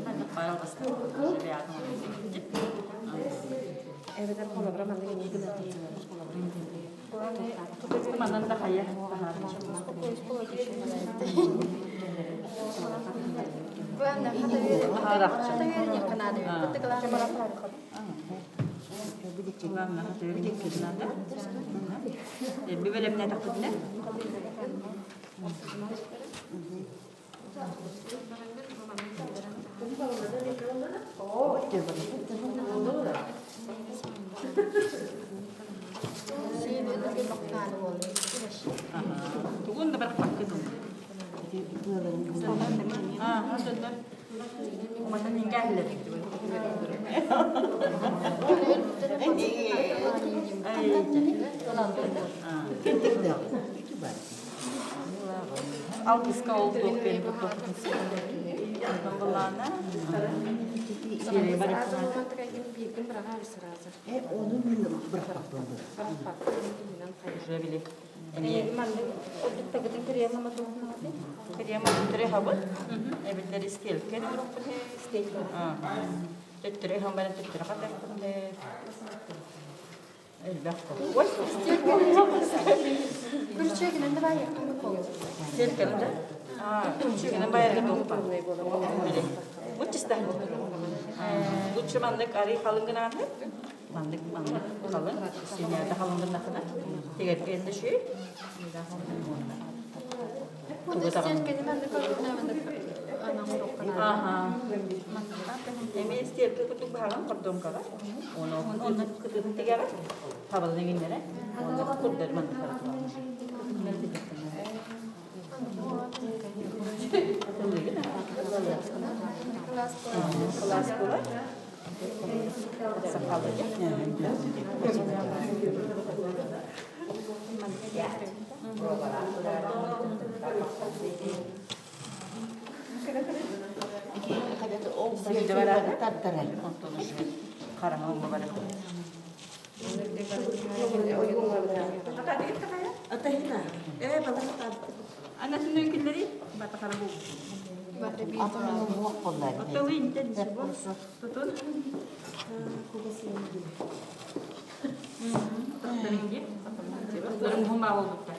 Mana file pasti. Jadi aku. Evet, kolabora manda gene gidip. Mana dah kaya. Ben de hatta yerine kanadı. Tıkılan Bir bölümüne taktık ne? Tugun da berapa gitu. Sudah. Mata tinggal lagi. Alkıska olduk benim bu toplumsuz. Bunlarla. Onu bildim bıraktım. Şöyle bile. Ini mandi. Odet tagadın kriyama matulun oldu. Kriyama tutre hava. Evleri stil. Kendi grubu stil. Tutre hava ben tutre kadar kunde. Elbette. Gülçek'in de ben yakınlık oluyor. Stil kalınca. Çünkü bayar gitu. Mucus dah. Lucu mandık ari kalın gına. Mandık kalın. Sini ada kalın gına kadar. Tiga kendi şey. Gülçek'in ben de kalın Aha. Emi setiap tu kutuk bahalang kordom kala. Ono kutuk tiga lah. Habal dengan ini lah. Ono kutuk dari mana kala. Kelas sekolah. Sekolah Anak sendiri kendiri bata karabu. Atau inten sebuah betul. Tertinggi. Terus membawa buka.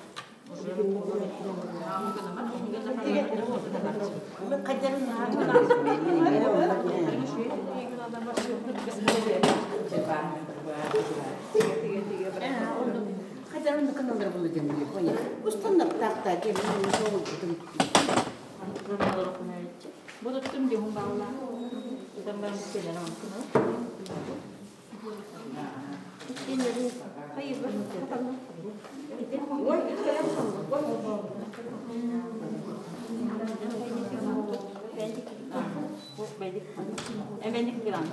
Kajaran da kanal da bulacağım diye koyayım. Ustanlar tahta gelin soğuk tutum. Bu da tüm diye membawa. Kita mesti dalam sana. Ini hayır bakalım. Vay saya Bendik bilang.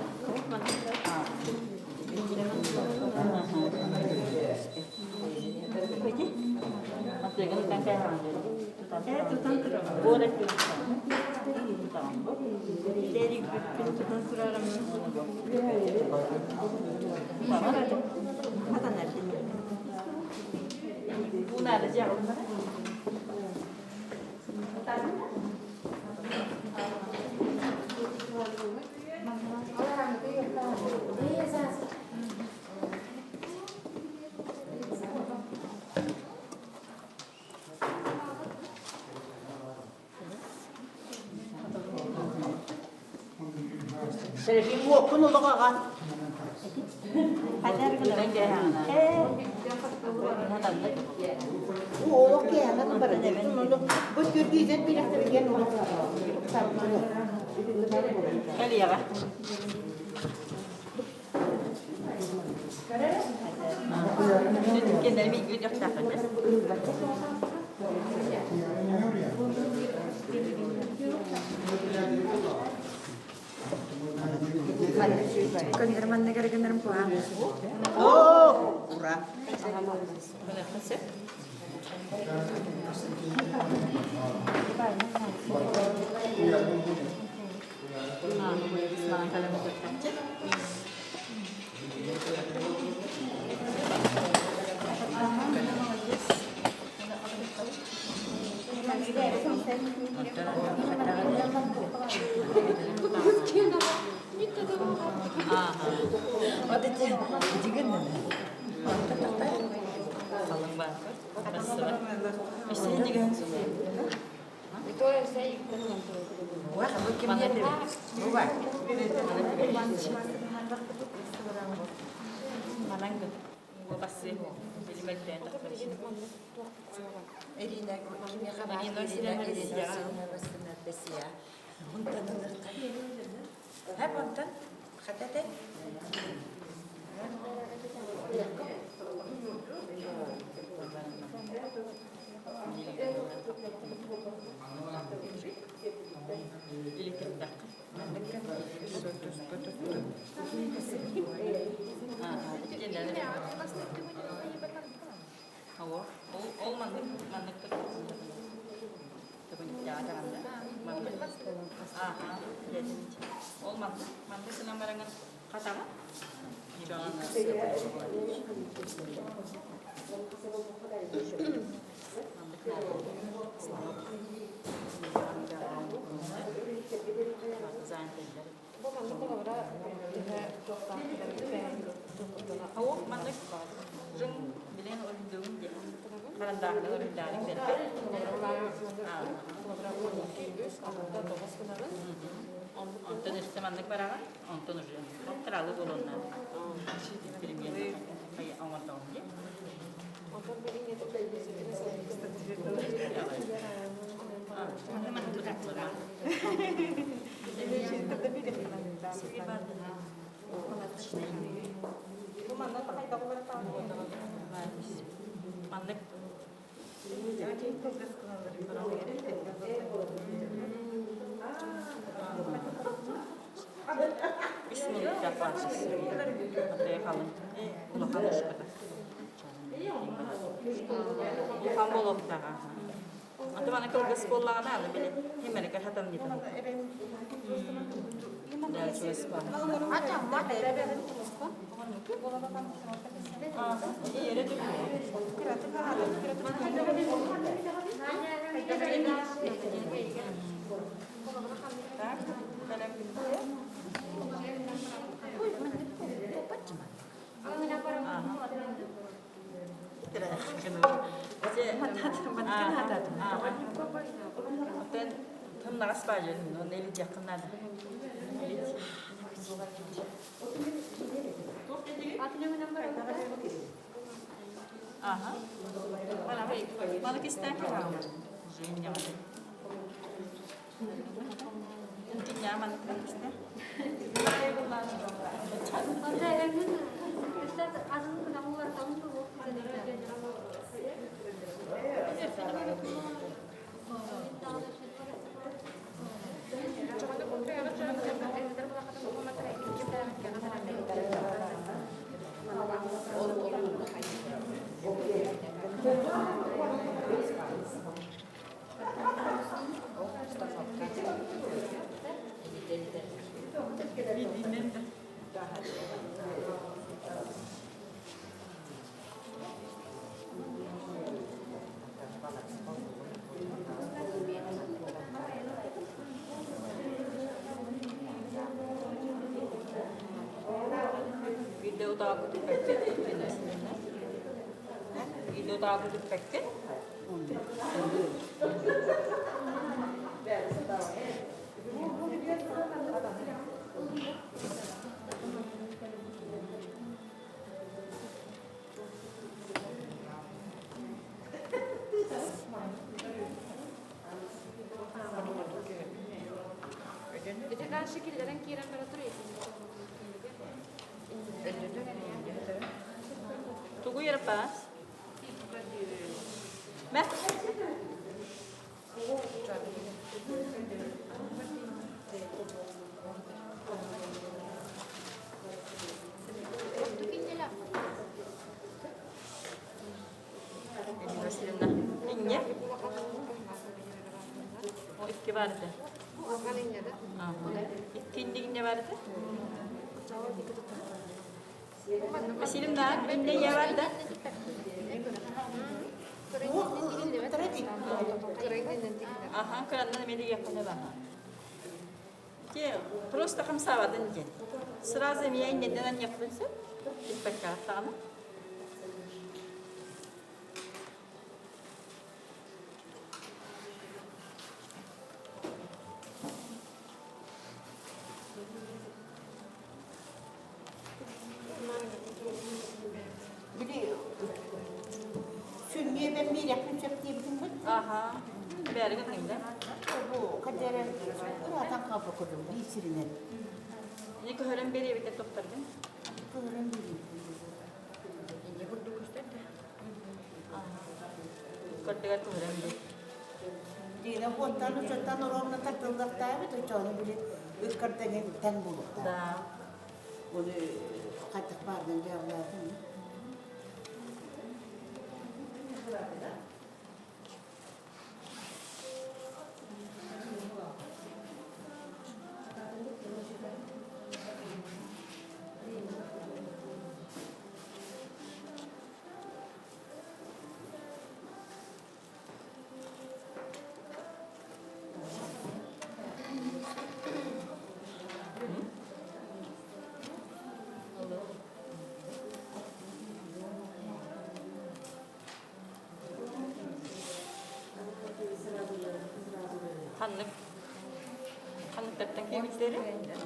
Masih kan tangkai boleh dari pintu kurang mata nanti una ada jauh mana Şerefim bu okun olur ağa. Hajar kenalan dia. Bu okey anladın mı? Bu gördüğünüz bir hafta gel olur. Kali ya lah. Mungkin dari minggu dia dah ada. Kendaraan negara kendaraan pulang. Oh, kurang. Boleh kasih. Semangat kalian betul. Kalın banget. Bisa juga. Itu saya ikut Wah, kamu kimia deh. Buat. Mana enggak? Gua pasti jadi bagian terus. Irina kimia kan Ini sudah ada di sejarah. Hep ondan. Hatta olmadı. Mantıksına marangan kata mı? Jangan. Oh, mantık. Jum bilen öldüğüm diye. Karandağda öldüğüm diye. Ondan işte mantık var ama ondan önce. Kralı bolonlar. Bilmiyorum. Hayır, anlatamam diye. Hemen tutacaklar. Bu mantık hay kapıları tam mantık. Bismillah yaparsın. Ataya kalın. Ulakan ışıkta. Ulakan bolokta. Atı bana kılgıs bollağına alın bile. Hemen hatam gitu. Dari Suespa. Acam mah dari Iya, ada juga. Nas baju, neli yakınlar. Aha. Mana ister ki ama. Jenya. Intinya mana ister? Video takut paket. Video takut paket. Itu kan şekillerin ki temperatürü Tunggu ya pas. Meh. Ini mesinnya. Ini. O iki vardı. İkinci vardı. Mesin daha ne ya vardı? Aha, karena memang yakındı bana. Ki, просто хамсавадın ki. Сразу меня neden yapılırsa, bir bakarsan. Sünniye ben bir yakın çöp diyebilirim. Aha, bir gün neydi? Bu kadere zaten kapı kurdum. Bir sürüne. Ne köhörün beri bir de toktardın. Kıvırım bileyim. Ne kurdu kuşlar da. Kortega köhörün beri. Dine bottan uçaktan orana takıldık da evet uçağını bile ıskırtın ten bulup da. Da. Onu katık pardon cevapladın. Hanlık. Hanlıklardan kemikleri.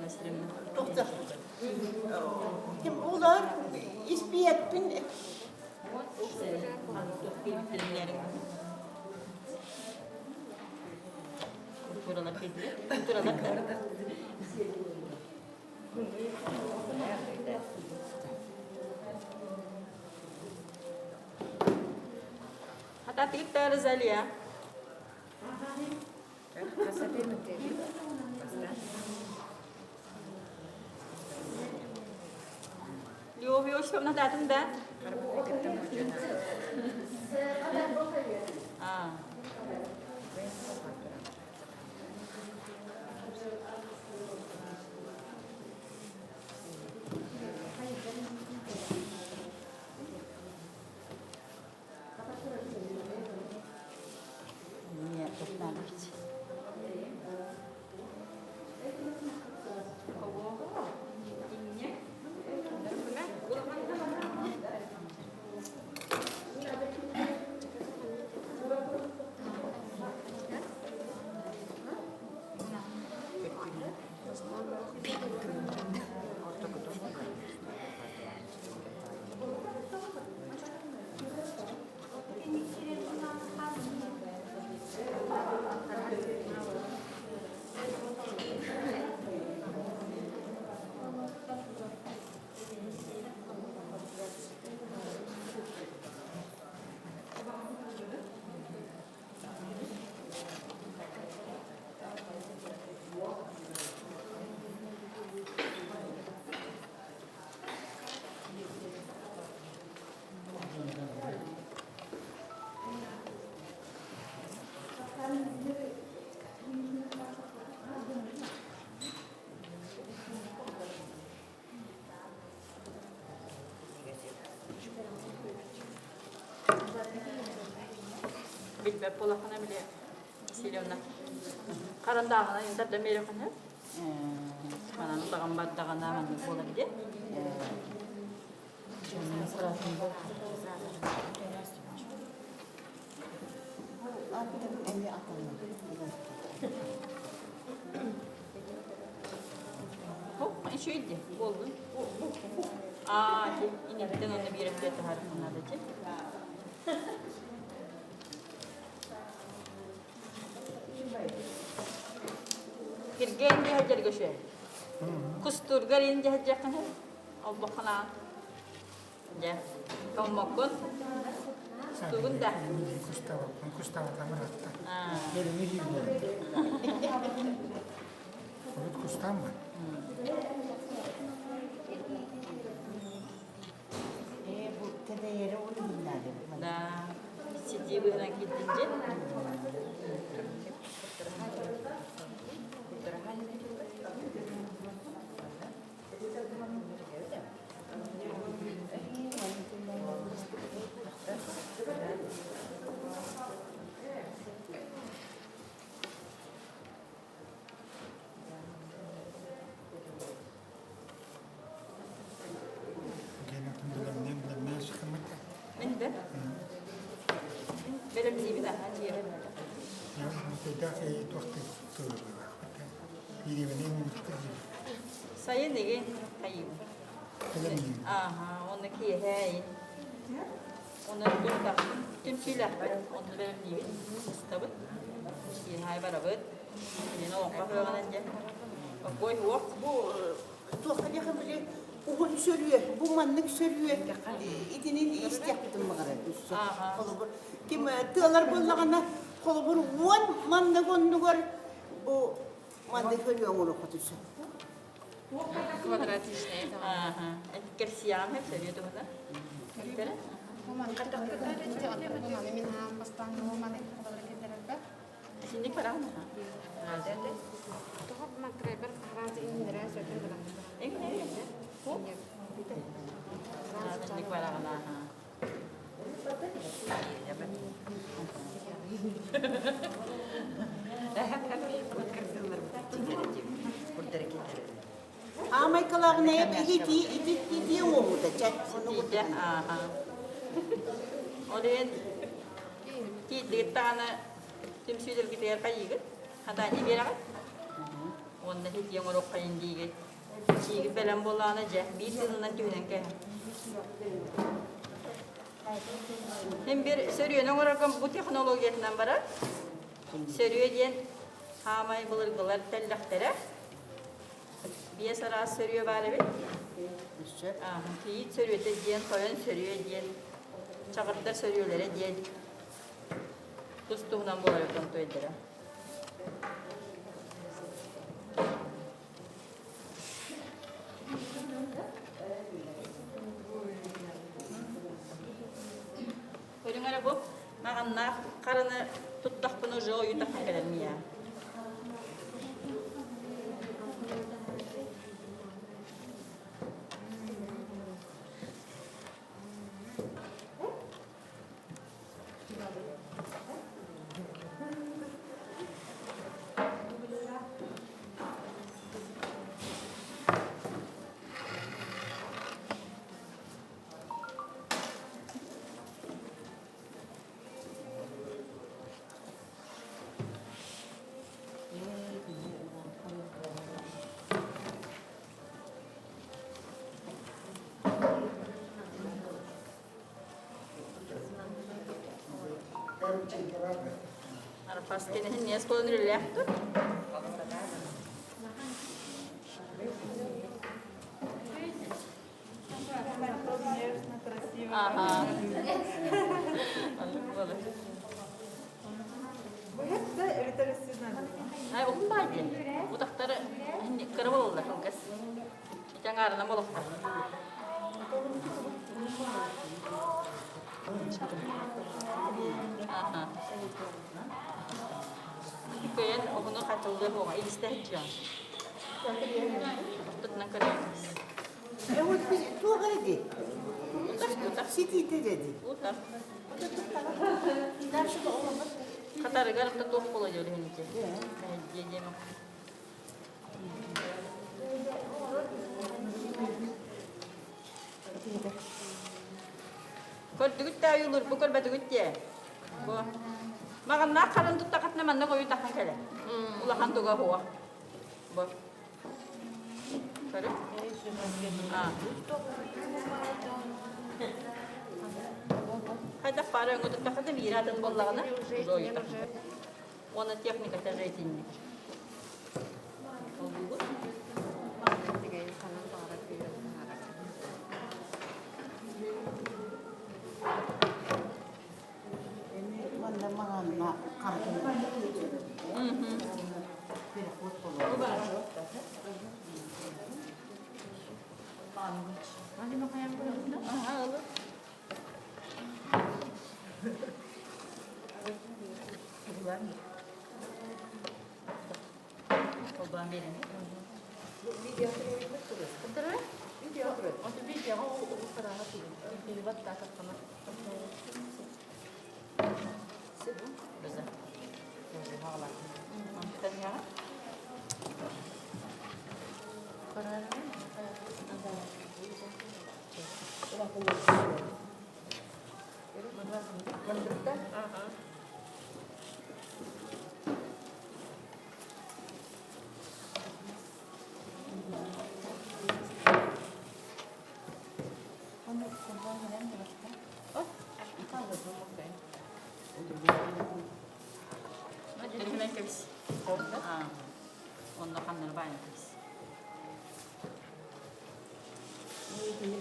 Neslim'in. Doktor. Kim olur? İspiyet bin. Hanlıklar kemiklerin. Buralar kediler. Buralar da. Hatta tek de rezali ya. Yo yo işte ona dedim de. Ah. Niye toplanmak için? Bilmem polakana bile silyonlar. Karandağına yılda demiri kanır. Kananın dağın battağına hemen olabilir. Attım emi atalım. Hop, şuydu, oldu. Aa, inekten onu bir reflete harfınlardaki. Kirgen diye hacer göçü. Kustur garin diye hacer kanır. Allah kana. Ya, kamu makun. Kusturun da. Costava camerata. Ah, Era meglio. Quello costava. Bu kadere onu dinledim. da siji beureung gidinje. Gene bundan ne çıkamadı. Inde. Benim gibi daha diye. Ya bu da tuhte tuğla. Biri benim tutuyor. Saya nege kayu. Kalemim. Aha, onu ki hey. Onu bir bak. Tüm şeyler var. Onu benim gibi. Kitabı. hai barabet. Ini no kahvegan önce. Boy huwa. Bu tuğla yakın bu sürüyor, bu manlık sürüyor. İtinin işte yaptım mı kadar? Aha. Kim tığlar bollağına kolu bir on manlık onu gör. Bu manlık sürüyor onu kutusu. Квадратичный там. Aha. Kersiam hep söylüyordu bunu. Kere. Маманы катак-катак сделали. Маманы мен постоянно маманы катак кетерек. Şimdi para mı? Herhalde. Туга макребер разы индирэ сөтөн булам. Emin evinde. Bu? Şimdi para mı? Ha. Ama kalağına hep iti oldu da çek. Tidak, aha. Oleh tidak tanah tim sudah kita ya kayu kan, hata ni biar kan? Onda hiç yang orang kayu di kan, si film bola aja, bisu nanti orang kaya. Hem bir serius orang kan bu teknologi nambara, serius jen hamai bulur telak terah. Biasa serius barabi. Hiç serius jen, toyan serius jen, çakırda seriusları jen. Tustuğundan bolar kontu edere. Görüngere bu, mağanlar karını tuttak bunu joğu yutak kadar mı ya? Ara pastine niye skolunur lehtu? Aha. Olur. Bu hep de eritrosizden. Ay okun baydı. Bu daktarı kırmızı oldu kız. İçen ağrına molokta. Aha. Kaya okunu katıldığı bu iliste hiç yok. Tutun kırmızı. Evet biz tuğla dedi. Utak. Siti dedi. Utak. Dersi de olamaz. Katar garip de top oluyor henüz. Yiyeceğim. Kordugut da yulur, bu kor badugut ya. Bu. Makan nak karan tut takat naman na koyu takan kale. Ulakan tuga huwa. Bu. Sorry. Ah. Hadi para ngut takat da mira tan bollagana. Zoyu tak. Ona teknika ta jeytinlik. Oldu. Tiga insanan para kuyruğu harap. Mana mangana kartun. Hadi makayang ko na. Ah, alo. Coba ambilin. Video terus terus. Betul? Video terus. Oh, tapi dia mau ukara hati. Dilibat tak sama. Sebu. Bisa. Bisa hala. Kita ya. Para Onunla kanları bayanatız.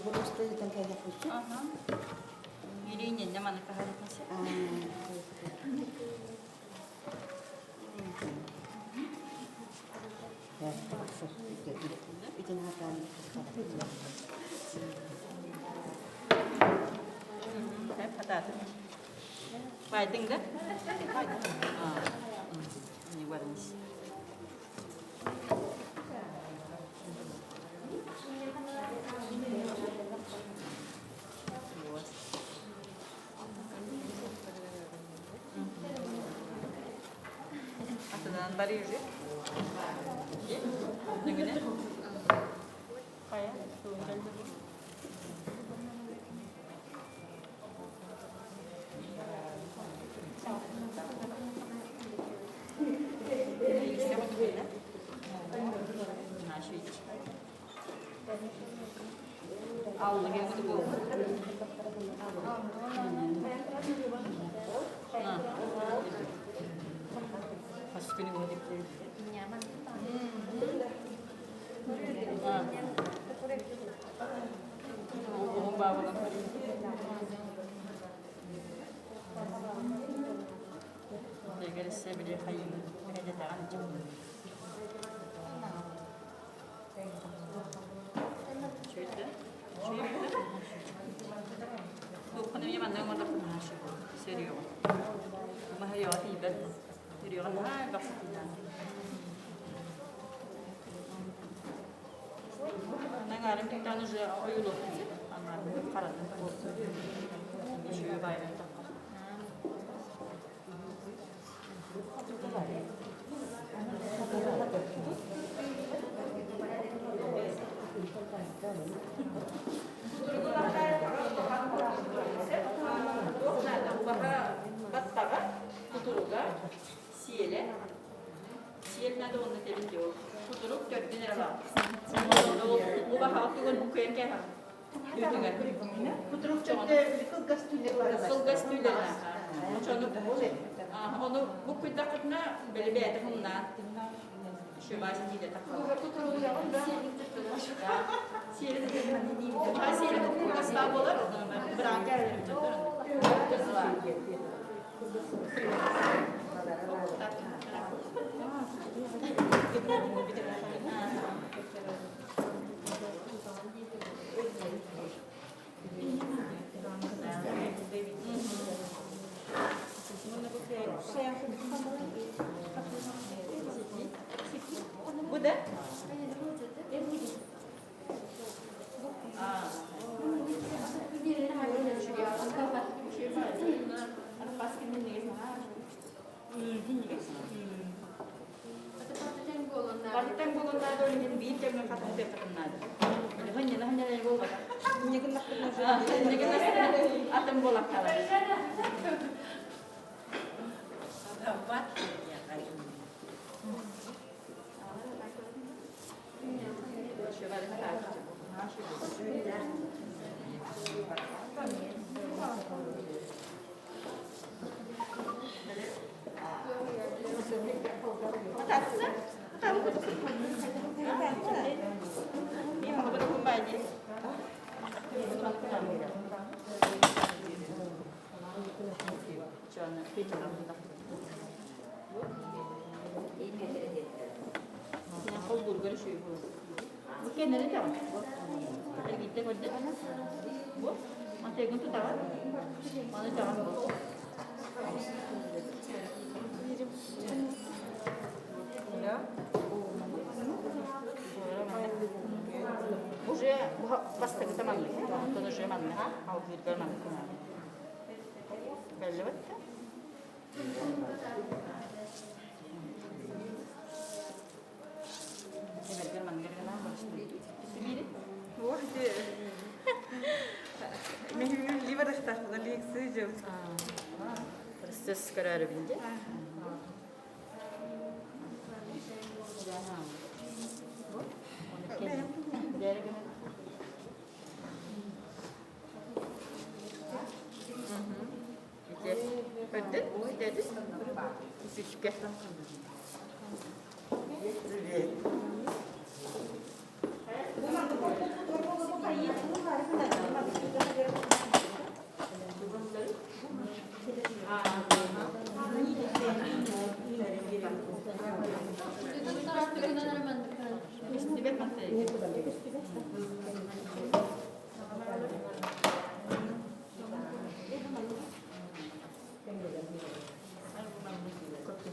Bu usta kayda kutu. Aha. Yüreğinin ne manı kaharetmesi. İçin hatan. Hep patatı. Baydın da? Baydın. İyi varmış. Atadan bari yürü. Ne güne? Kaya, suyun geldi. Allı geldi bu. Fasulye bunu dikti. Oğlum babana. Gelirse bile hayır. Hede de anacığım. Şöyle. Dokun evye benden orada kullanışı. Seriyor. Ama hayır iyi ben. Seriyor. Ha bak. Ben garim bir tane oyun okuyor. Anladım. Karadım. Şöyle bayrağı. Battaga, kuturuga, siyele. Siyelina da onu dedim diyor. Kuturuk 4 lira var. Bu bahağı bu köyün kâhı. Yüzüne. Kuturup çöpte kılgas tüyleri var. Kılgas tüyleri. Onu bu kuyudakına böyle bir edim ondan. Şu başı değil de takalım. Siyeli de dedim. Siyeli de kılgas daha olur. Bırak geldim. Bu da? Partitan bolonlar da öyle bir temel katı kadınlar. Hanya ne bol bak. Ne atam bolak kalar. What? Bu kenarı tamam. Hadi gitti koca. Bu. Masih guntu tahu? Mana jangan bu. Ya. Уже баста kita mana? Kalau saya mana? Aku kira mana? Belum betul. Ses kararı bindi. Ödün, dedi. Küçük.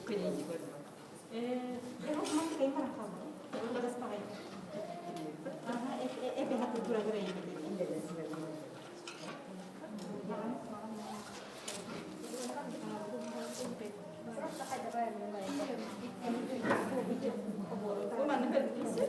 Kırıcı gördüm. O zaman kayın para kaldı. Orada da parayı. Aha, ebe hatta dura dura yedim. Bu bana kırıcısı.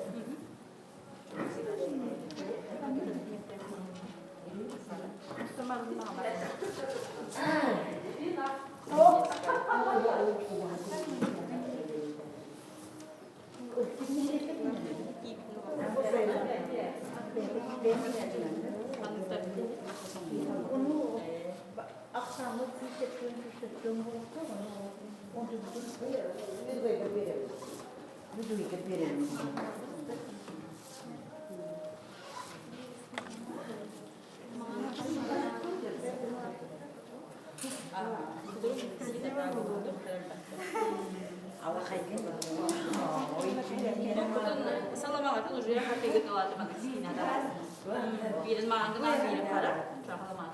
Akşamı küçük Salamat itu sudah pakai gitu aja mana sih nada. Birin mah kenal birin para. Salamat.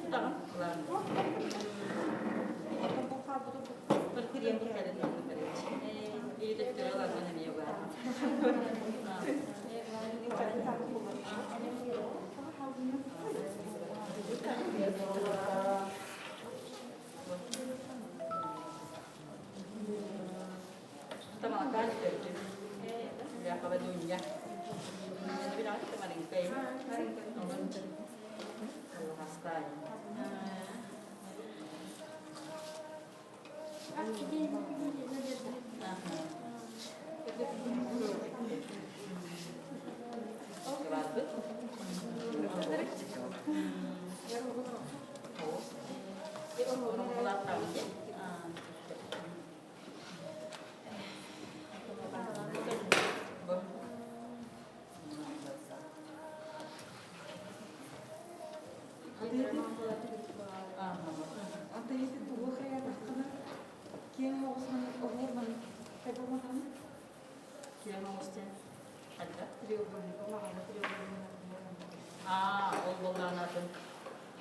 Tamam. Perkirian kita ada yang bekerja. Ini tidak langsung ini juga. Tamam, kan itu. Ya, apa dunia? Tapi nanti kemarin kayak, kalau hasta.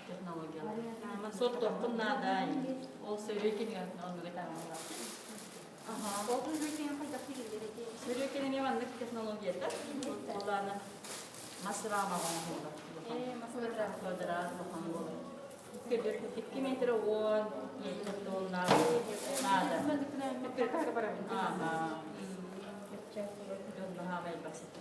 Teknologi. Masuk tuh pernah ada. Oh, serikin kan orang mereka orang. Serikin ini mana teknologi itu? Orang masrama orang. Masrama. Saudara orang. Kerja 2 meter won, itu tuh nada. Kerja apa? Don't know how many bucks it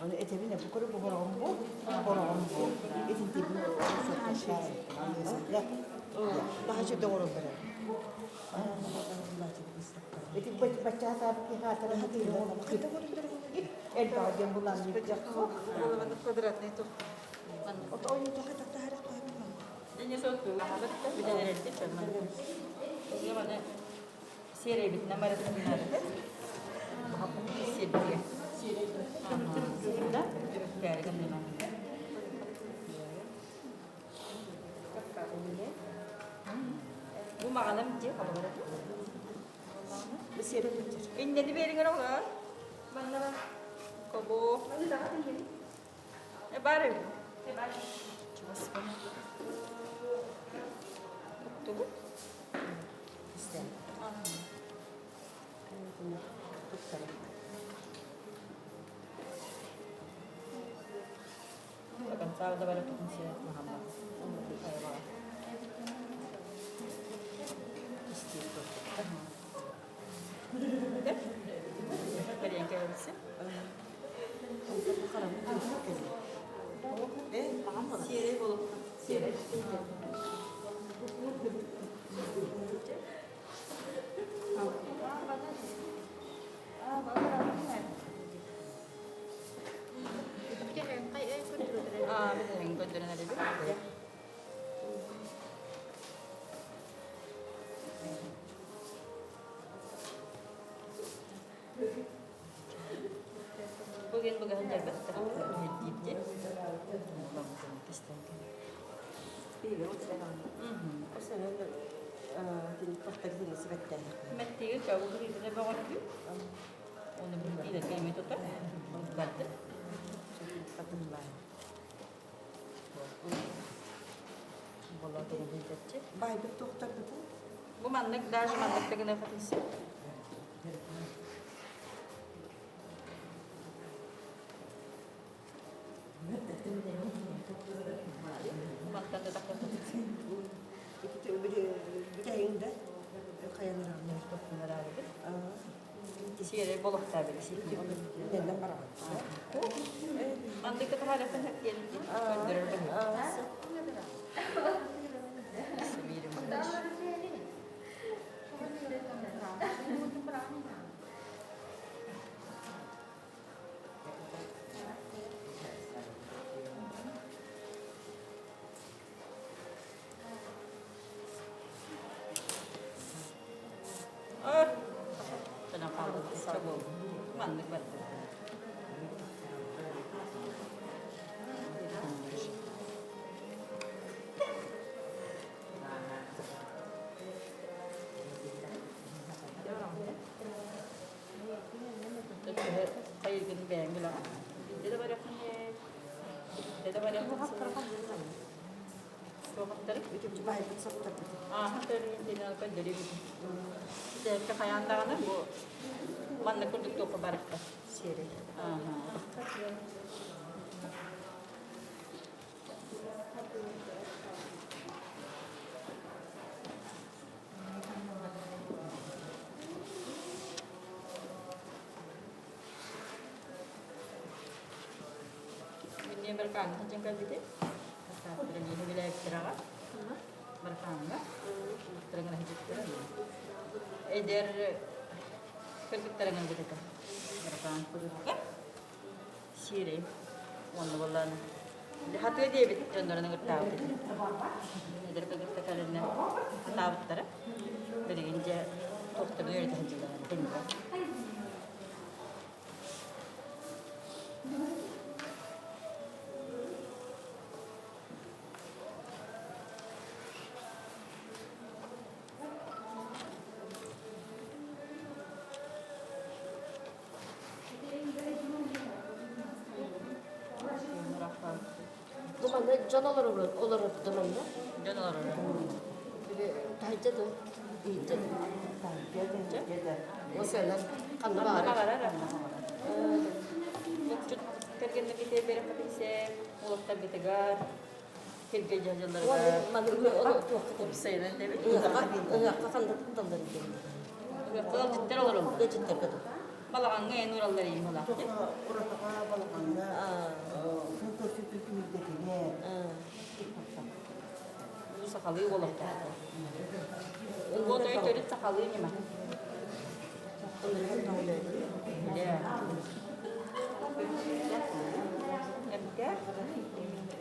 Onu etebine bu kadar bu borombo. Etin tibini o şey. Ya. Daha çok doğru böyle. Etin baca saat ki hatara hati lo. El bagen bulan yapacak. Kwadratnya itu. O oyun daha da harap koyma. Ini suatu bir de nerede çözmen. Ya bana seri bit numara nerede? Seri. Sudah, dari kan memang. mağanam diye kalıver. Bu seri bitir. İndeni verin oğlan. Bana bak. Kobo. Bari. Tuh. İşte. Bakın sağda böyle tutmuş ya Muhammed. Eyvallah. Kalian kaya bisa? Sire bolu. Sire. Ah, betul yang kau dengar tadi. Ya. Bugün jabat hediye. Metiga jauh dari sana bangun tu. Onu bir de kıymet tutar. Battı. Vallahi doğru diyecek. Baydık doktor dedi. Bu manlık daha manlık da gene fatisi. Mantan da takut. Bir de yenge. Kayanır anne. Bunlar abi. Sire bolak tabi sih. Neden para? Mantık da kafada pun gelince gönderir. Seviyorum. Tenang kalau coba mandik banget. Kayak gini bang bilang, dia dah banyak Dokter, Baydık doktor dedi. tinggal kan jadi kekayaan tangan bu, mana kuduk tuh kebarak Seri. Ini berkang, jengkal gitu. Dan ini wilayah istirahat, berkang, terengah hidup terang. Eder kerja terangan gitu kan, berkang kuduk kan, sire, walan. Hati dia bet, contohnya nggak tahu. Eder kerja kalian tahu terang. Jadi ini je, dokter dia itu hanya tinggal. Bu bana can olur dönemde. Canlar orang. Tahicce de iyice. O seneler kanlı Apa bağırır. kabar ada? Kerja kita berapa bisa, mulai tapi tegar, kerja jalan-jalan. Onu Saya nanti. enggak kan tetap dari itu. Kalau kita orang Dia cinta ke tuh. malah angin orang dari malah. Orada balakanda. Foto sütü midekine. Itu sekali walau. Foto itu jadi sekali ni mah. Ya. MK.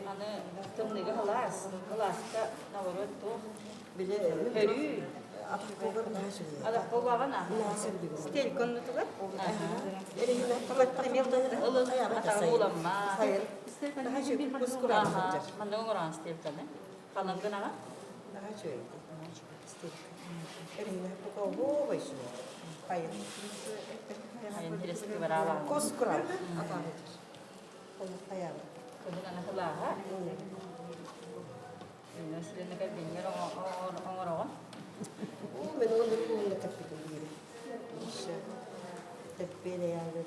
Ana temniga halas. Halas ta nawarat tu. Bile Heri. Akıllı daha şey. Ada kovagan ah. Stil konu tu kan? Ele yine kapat temelde Allah kata ulama. hayır. Daha şey kuskuran Aha, mandang orang stil kan? Kalau kenapa? Daha şey. Stil. Erine bu kavu bayışı. Hayır. Ayın hiresi var alan. Kos kural. Atam edir. Onu hayal. Kadın ana kulağa. Üniversitede kadar bilmiyorum o. Ben onu kullanıp tabii. İşte. Tepeyle yardım.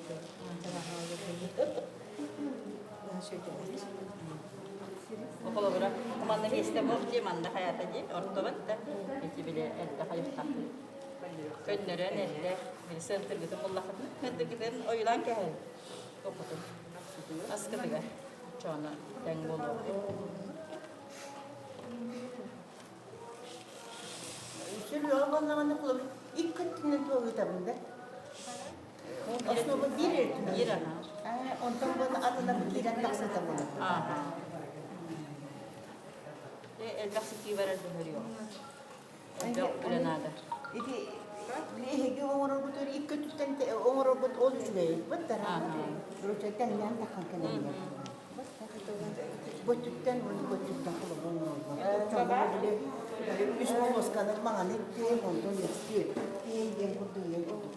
Daha şey değil. Okula bırak. Kumanda heste bok diye manda hayata diye ortabat da hiç bile elde hayıfta. Könlere nette bir sentr gidip mullakatını nette giden oyulan kehel. Okudum. Askıdıga. Çoğuna deng bolu. Söylüyor anlamanda kullanır. İlk katının doğru tabii. Aslında bu bir ertime. Bir ana. Ondan bana adına bir kiran taksata bunu. Aha. El baksiki verir dönüyor. El ulanada. İki lehege omoro butur ilk katütten omoro but oluşuyor. Battara. Roçetten yan takan kenarına. Botütten onu botütten kullanıyor. Çoğunluğu bile üç babaskanın mağanı diye kontrol yapıyor. İyi diye kurduğu yer kurduğu.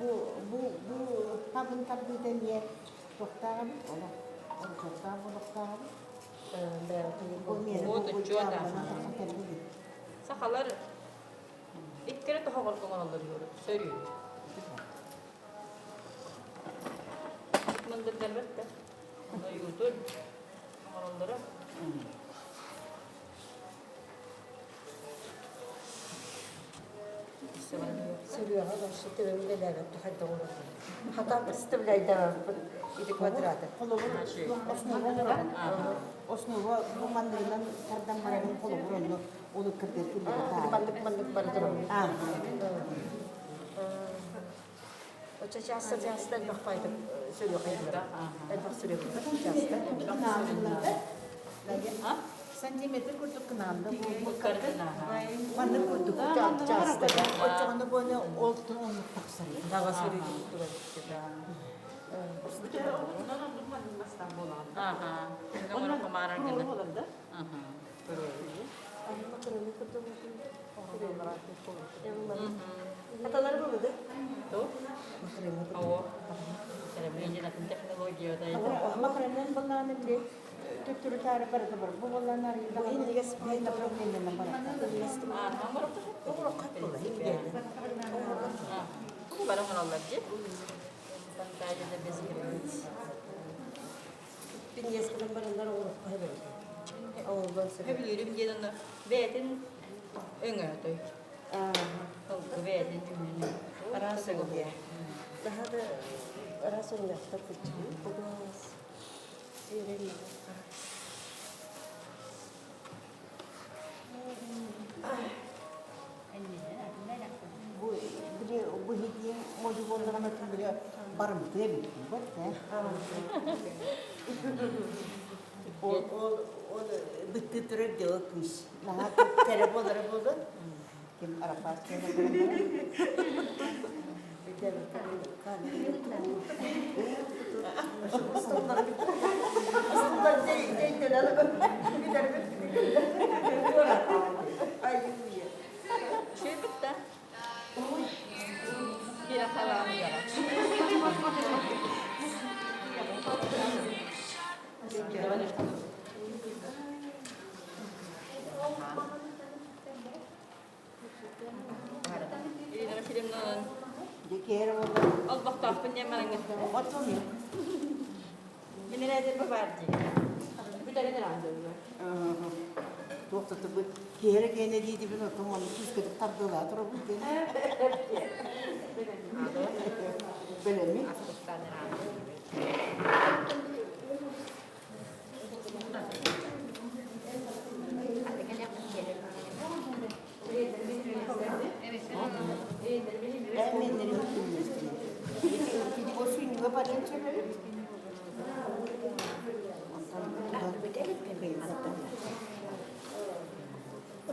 Bu tabun tabiden ye doktoram ola. O doktoram. Bu tujuan Sakalar ilk kere daha korkun alır söylüyor. Mandır elbette. Onu yutur. Onlara. Söylüyor adam işte öyle derler. Hadi olur. Hatta istemle devam. İdi kvadrata. Osnova bu mandırından tardan maranın kolu burunlu. Onu kırdır. Bandık barıdır. O çeşitli çeşitli bakmaydı. Söylüyor hayırlı. Ben bak söylüyor. Ha? Santimetre kurduk kınanda. Bu kardına. Bana kurduk. Çasta. O çoğunu böyle oldu onu taksana. Daha söylüyor. Aha. Onlara kemaran gene. Aha. Kataları mı dedi? Tuh. Awo. Cara beli natin teknologi o tayo. Makanan bang namin tutulog tayo para sa barko. Wala na rin. Hindi ka spray na problema na para. Ah, nomor apa? Umur kato lah hindi. Ah. Kung barang ano lagi? Pantaya na basic grades. Pinyas ka ng barandang umur kato. Oh, basta. Hep yürüyüp gidin de. Betin öngö toy. Oh, betin cümle. Arasa ko diye. Daha da arasa ko na tapos. Pagkas. Irin na. Bu hediye modüllerine böyle barım diye bir bak ya. O bitti türe dökmüş. Nah, telefonları buldu. Kim arapas kene bir de kan. Aslında şey de Ay Şey bitti. Bir kalan yarat. Ini nama film non. dikere o Al bak tahpun dia mana nggak? otom ya. Ini ada apa barji? Bu tadi nerede? Doktor tabi kere kene diye bir otom onu küskede tabdola atrobu kene. Böyle mi? Eminlerim bilmiyorum. Bir boşu gibi bakayım şöyle.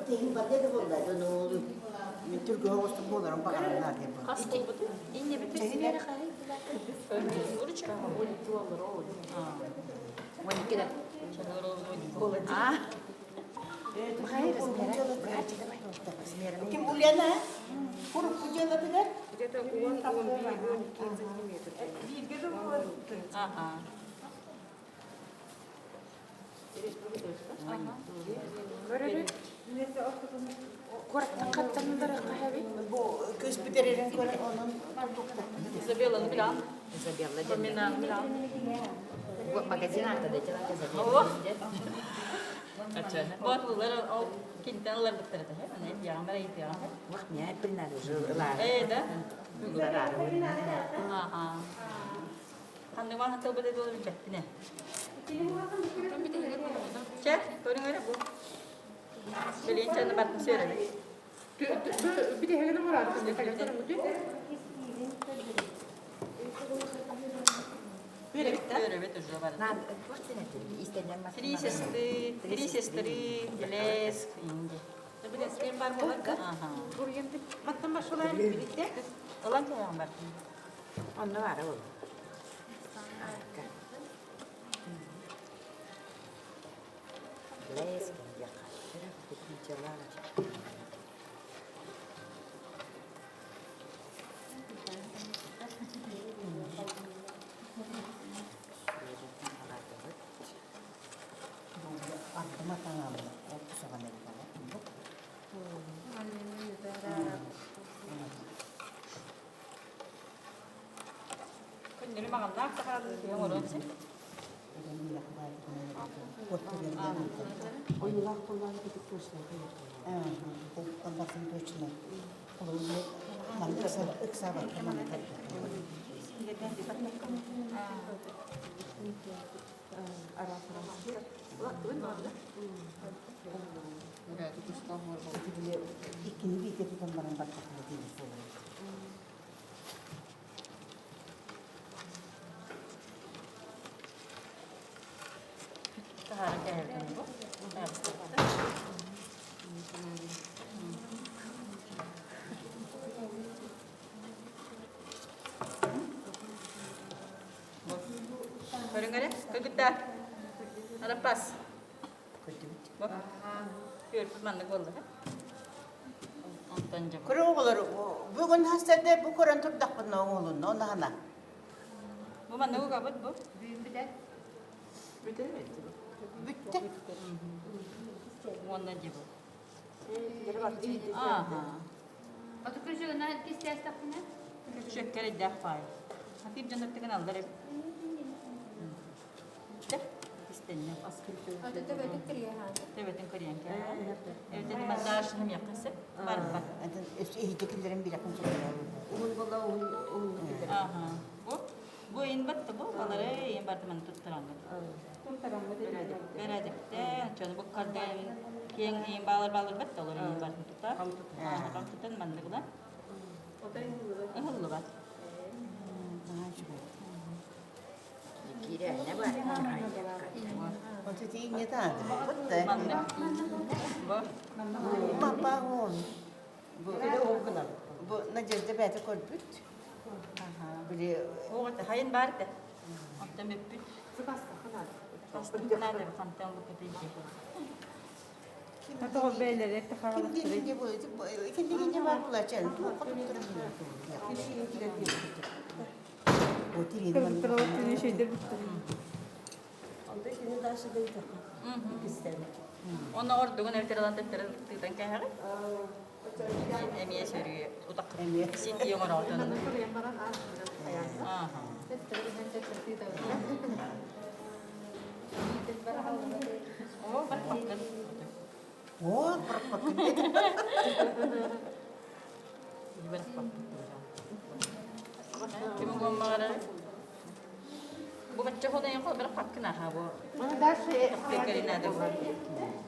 Tem bater de vontade, não. Me turgo o rosto bom, não para nada. Hasta bu. İnne bir pes. Urçka. 12 olur o. 12'de. Çadır oldu. Ah. Hayır, Kim Ulyana? Kurup kucaladılar. Где-то 10-12 сантиметров. Aha. Bu köspüderinden koyun onun. Isabella'nı bilen. Изабелла Romina bilen. Магазин артында жалаң Oh. Bu atlılar o kinten alır bıktırdı. Ne yağmur ayıp ya. Вах, не принадо жила. De. Ларар. Aha. Hangi var hatta bu da doğru bir ne? Çek, görün öyle bu. Bilin canı batmış söyle. Bir de hele var artık. Ne kadar sonra mutlu? Böyle bitti. Böyle bitti şu var. Надо, вот это, истинно Три сестры, Елес, Инди. Bir de sen var mı? Aha. Buraya bir mattan başlayalım birlikte. Olan kayağım var. Он var o. Лес, я хочу купить лавочку. Aklıma tamamı. O kusura bakma. Kunjuri makan dah, sekarang dia ngurus sih. Oyunlar kullanıp gidip gösterdi. Ondan sonra göçüne. Kullanıp ıksa bakımına İkini bir de tutanların bakmakla değil. Sekarang kayak gini bu. Görün öyle, kırgıtlar. Ada pas. Bak. Gör, manlık oldu. Ondan cevap. Kuru oğulları, bugün hastada bu Kur'an tutdak bunun oğlunu, onu hana. Bu manlık kabut bu. Bir de Bitti. Ondan cevap. Aha. Otro cruce no es que esté hasta final. Şeker edecek fay. Hatip cennet tekin alır hep. De. İsteniyor. Otro te veo que quería dejar. Devetin kariyen ki. Evet dedim ben daha şunum yakası. Var mı bak. İhtikilerin bir yakın çekiyor. Aha. Bu in battı bu. Onları in battı bana tutturanlar. Veredik de. Çünkü bu kadar kiyen in bağlar battı olur in battı tutar. Kam tutan mandık da. Hızlı bak. Kira ne var? O tetiği ne tanıdı? Bıttı. Mandık. Bu. Baba oğul. Bu Nacer'de bete korput. Böyle O kadar hayın var da. Ondan bir büt. Aslında nerede bir kantan bu kadar iyi. kim gelince bu, kendi gelince var bular canım. Bu kapıp durun. Bu dilini Onda şimdi daha şey değil. İstedim. Onu orduğun evteradan tettiren kayar. Emiye sürüyor. Udak. Emiye. Sinti yung orduğun. Aha. Oh, berpakat. Oo, bakın. Kimin gombaları? Bu bacca hoda yang kau berpakat nah bu. Bana da şey Tekeri nade bu.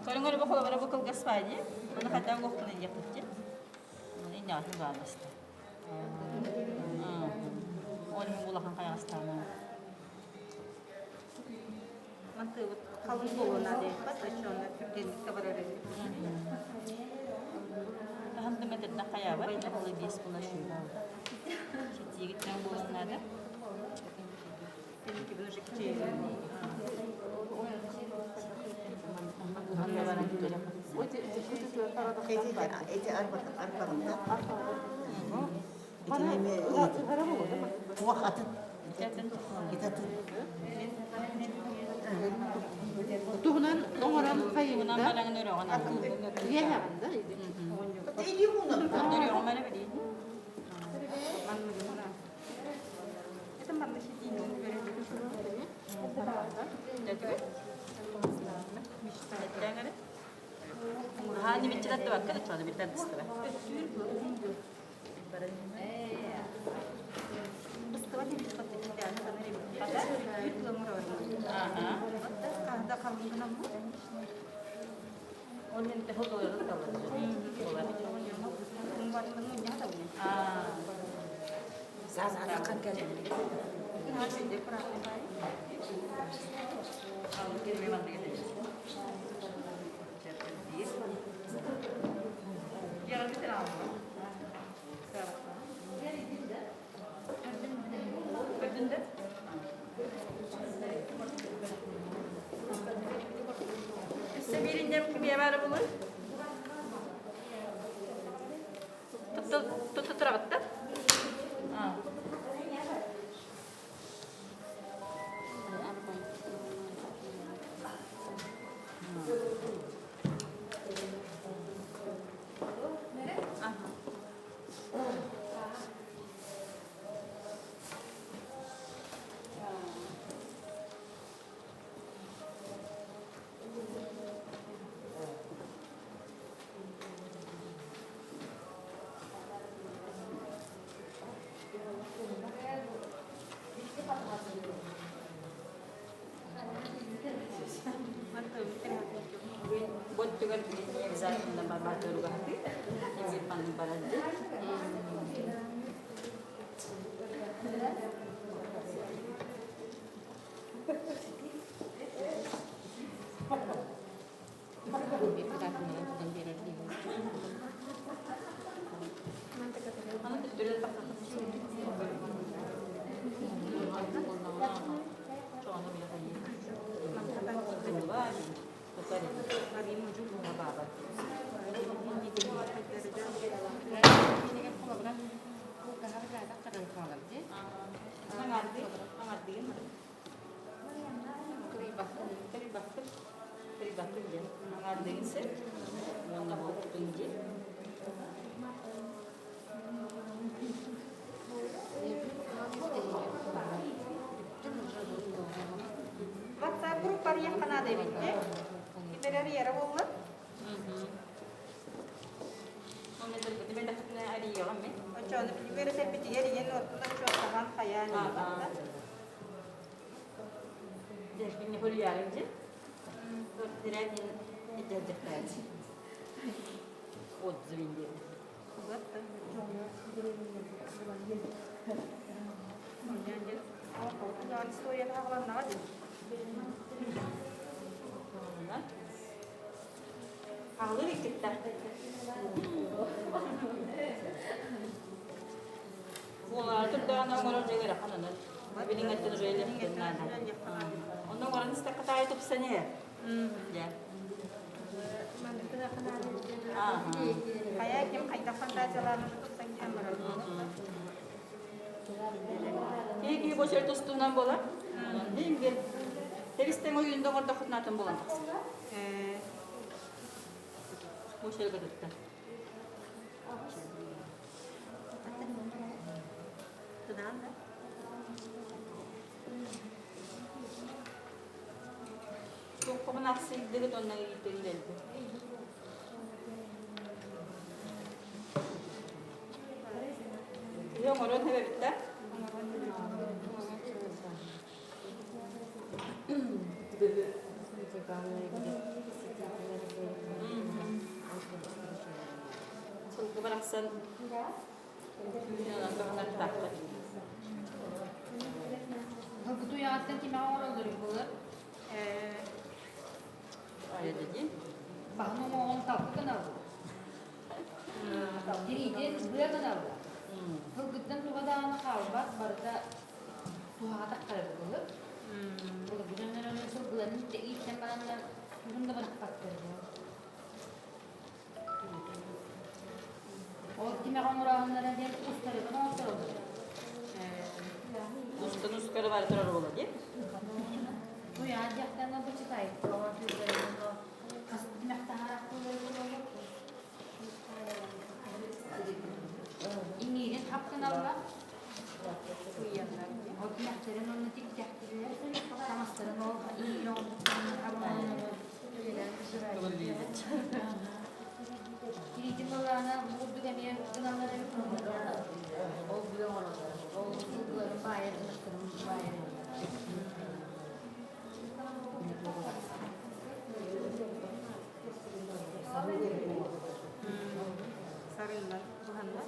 Kalau ngori bu kalau bu kau gas paji, mana kata gua kena je kecil. Ini nyatu ganas. Orang mulakan kayak astana. Mantığı kalın boluna de. Başonda Türkiye'nin kabarları. Tahan temet na kaya ba? Ina ko bis ko na siya. Si tigit ng buwan nada. eti arpağında. Bana ıgara mı oldu? Tuğak atın. Çetin. Gitatın. Tuğunan oğuran Bundan kayığında falan öyle ona. yehemde. Ediyor bunu. Öyle olmalı bir değil. Itu mbak masih di dong, Jangan. Hani bitirdi bak kada çadı bitirdi işte. Aha. Ada kamu kenapa? Onun te hodo da kaldı. Membuat menunya tahu nih. Ah. Zaten kan geldi. Masih dia kurang baik. Al gel memang gitu. Jangan bitir apa. Gördün de. Size birinci kimi var bunu? Tut rahatta. Ha. Buat juga bisa menambah batu juga yang di depan barat. Mana tu dulu tak tak. Soalnya bila tadi. Betul. Hari ini juga apa-apa. WhatsApp grup yang kena deh, kita dari ya, Rawola. Coba primero se pide y no no coba kaya ni. Jadi ini boleh ya aja. Tidak ini jajan. Oh, zvindir. Jangan story yang hafal nama je. Ağır ikitler. Onlar Türklerden onlar cegere hanının. Bilin ettiğiniz öyle yaptığından. Ondan oranın istek katayı topsani. Ya. Kayak kim kayak dapat jalan untuk sengkang berapa. İyi boşver tostundan bola. Değil mi? Tebisten oyunda orada kutnatın bolan taksın. Boşver gıdıkta. Çok kokun aksiydi ondan gittirildi. Yok orada hep bitti. Çok bıraksan. Kutu yağdan kime olur bu? Öyle dedi. Bakın o on tapı kanal. Diriydi buraya kanal. Hırgıttan tuğadağına kalbak barda tuğada kalır bu. Burada bu dönemler öyle sorgulanın de iyi sen bana bunda bana baktırıyor. Bilmem oranlara diye ustarı oldu. Ustanın uskarı var tarafı olur diye. Bu ya yaktan bu çıtay. Hava tüylerinde kasıt mehtaharak kullanılıyor. İngilizce hakkını almak. O mehtaharin onu dik yaptırıyor. Samasların o İngilizce olduklarını abone Kirijin olana vurdu demeye gınanlara bir konu. O bile olmadı. O bulguların bayağı ınıkların bayağı. Sarılar, buhanlar.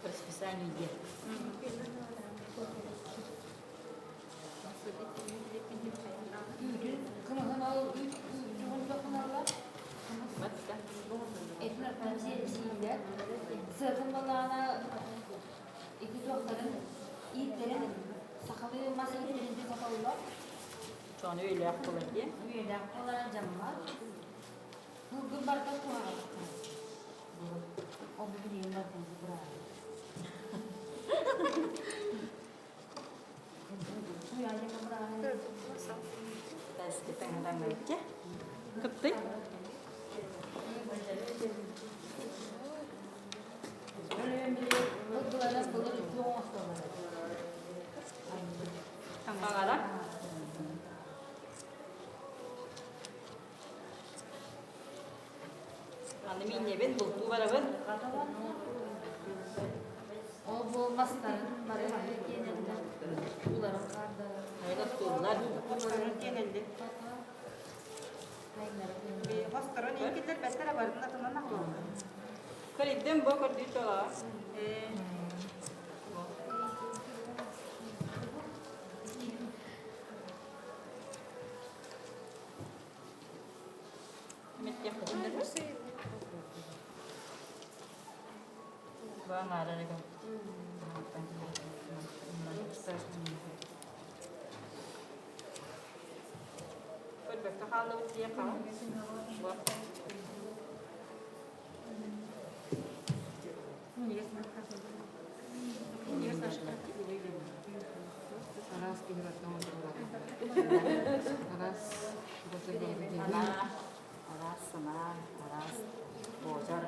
Evet, специальный день. Kımızın o çubuğunu dokunarlar. Başka? Etler pençesiyle sırtın balağına iki doktorun iyitlerin sakalı masayı birinci sakalılar. Şu an öyle yaptılar diye. Üyeler kollara camlar. Bugün bardak var. O bir bileyim bakın buraya. Bu yani buraya. Tersi tengah aja. Ketik. Öyle bir bulgulara bulur yoğun hastalar. Tanggalan. Nanti minyak ben butuh berapa? O bu masların barı genelde buların karda. Hayır, tuğlar. Hastaların genelde. Hastaların ilgiler bestere var. Bunlar tamam mı? Kalidem bu kadar değil tola. Met yapalım da mı? Bang ada lagi. Berbekal kalau dia kau. Buat. Раз играть на Раз. Alas sama alas bocor.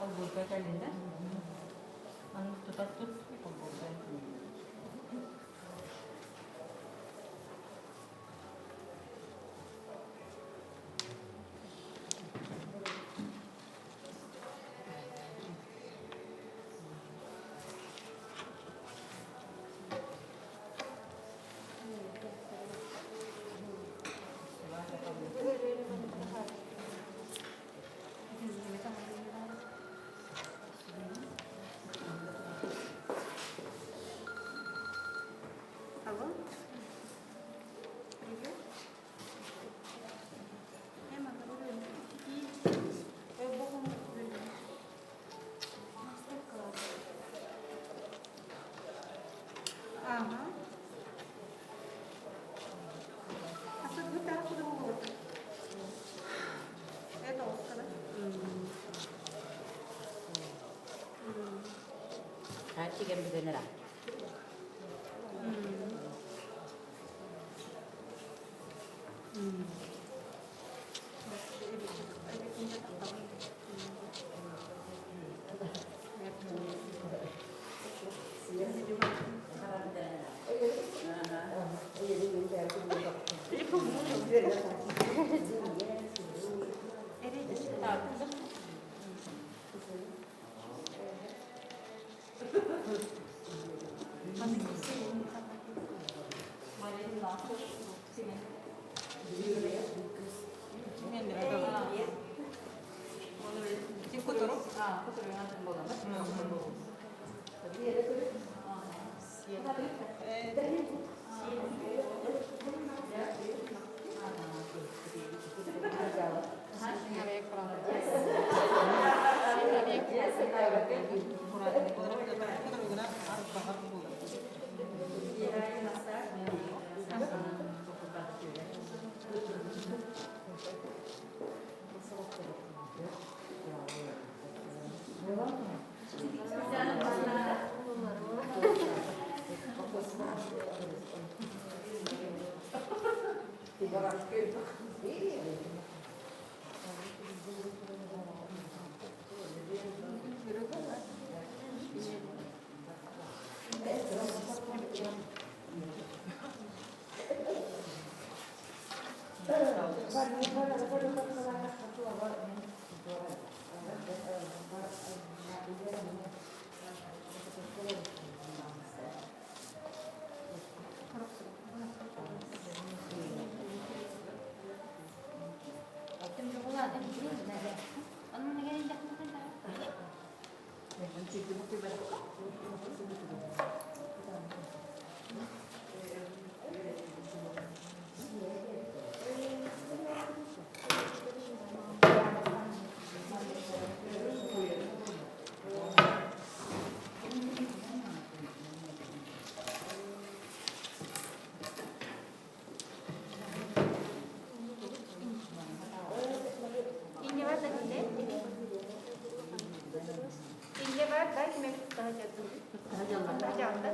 Oh, bocor kan ini? Anu tutup bocor. Hati kan benar. Araya kuran. İnce var da yine. İnce var da kime daha canlı. Daha canlı.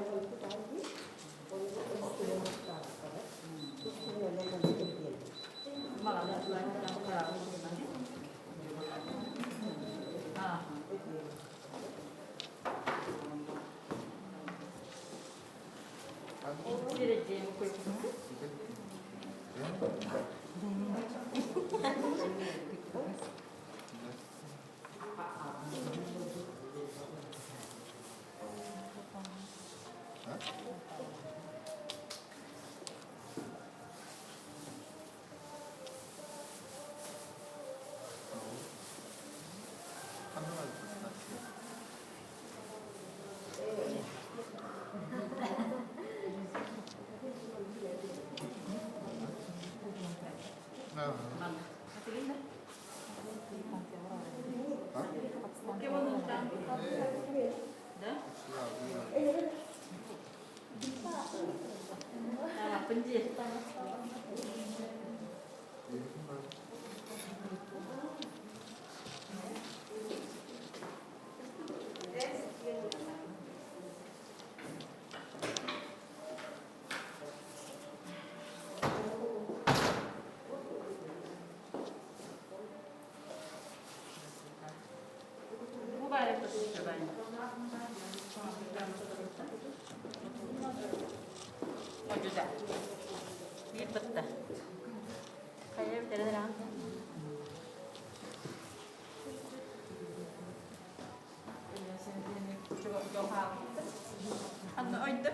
Bu bayrak da tutuyor bence. O güzel. Bir pıttı. Kayaya bir tane daha. Anne oydu.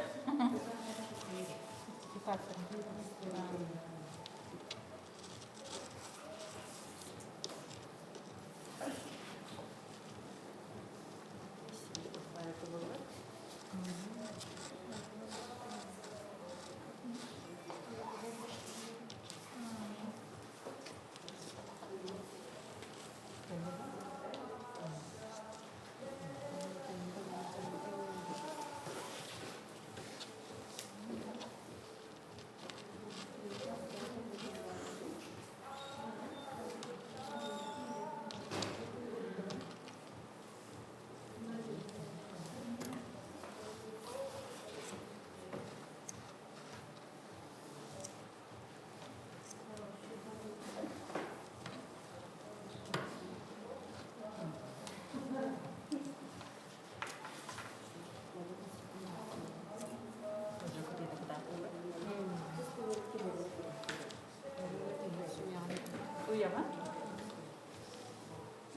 Huyagan.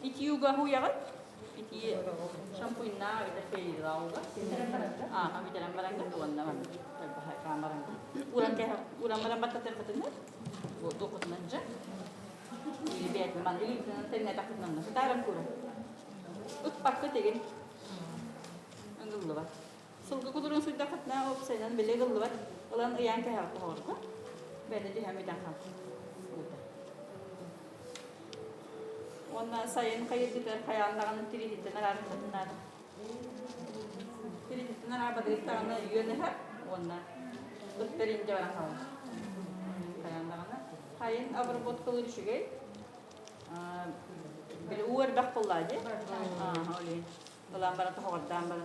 Iti yuga huyagan. Iti shampoo na ita pay rauga. Ah, kami dalam barang tuan naman. Terbaik kamarang. Ulang barang batat terkatnya. Foto kot nanja. Ini biar memang ini nanti nggak takut nanda. Sekarang kurang. Utpak ketigin. Anggur luar. Sulku kuturun sudah katna opsi dan beli luar. Ulang yang kehal kohor ko. Beda di kami dah. Ondan sayın kayıtlıdır, kayağındağının tiriditten ararınlar. Tiriditten arabadırık tağına yönü hep onlar. Ötterince var kalır. Kayağındağına. Hayın abrabot kılır şügey. Bir uğur bak kılladı. Öyle. Ulan bana toğurdan bana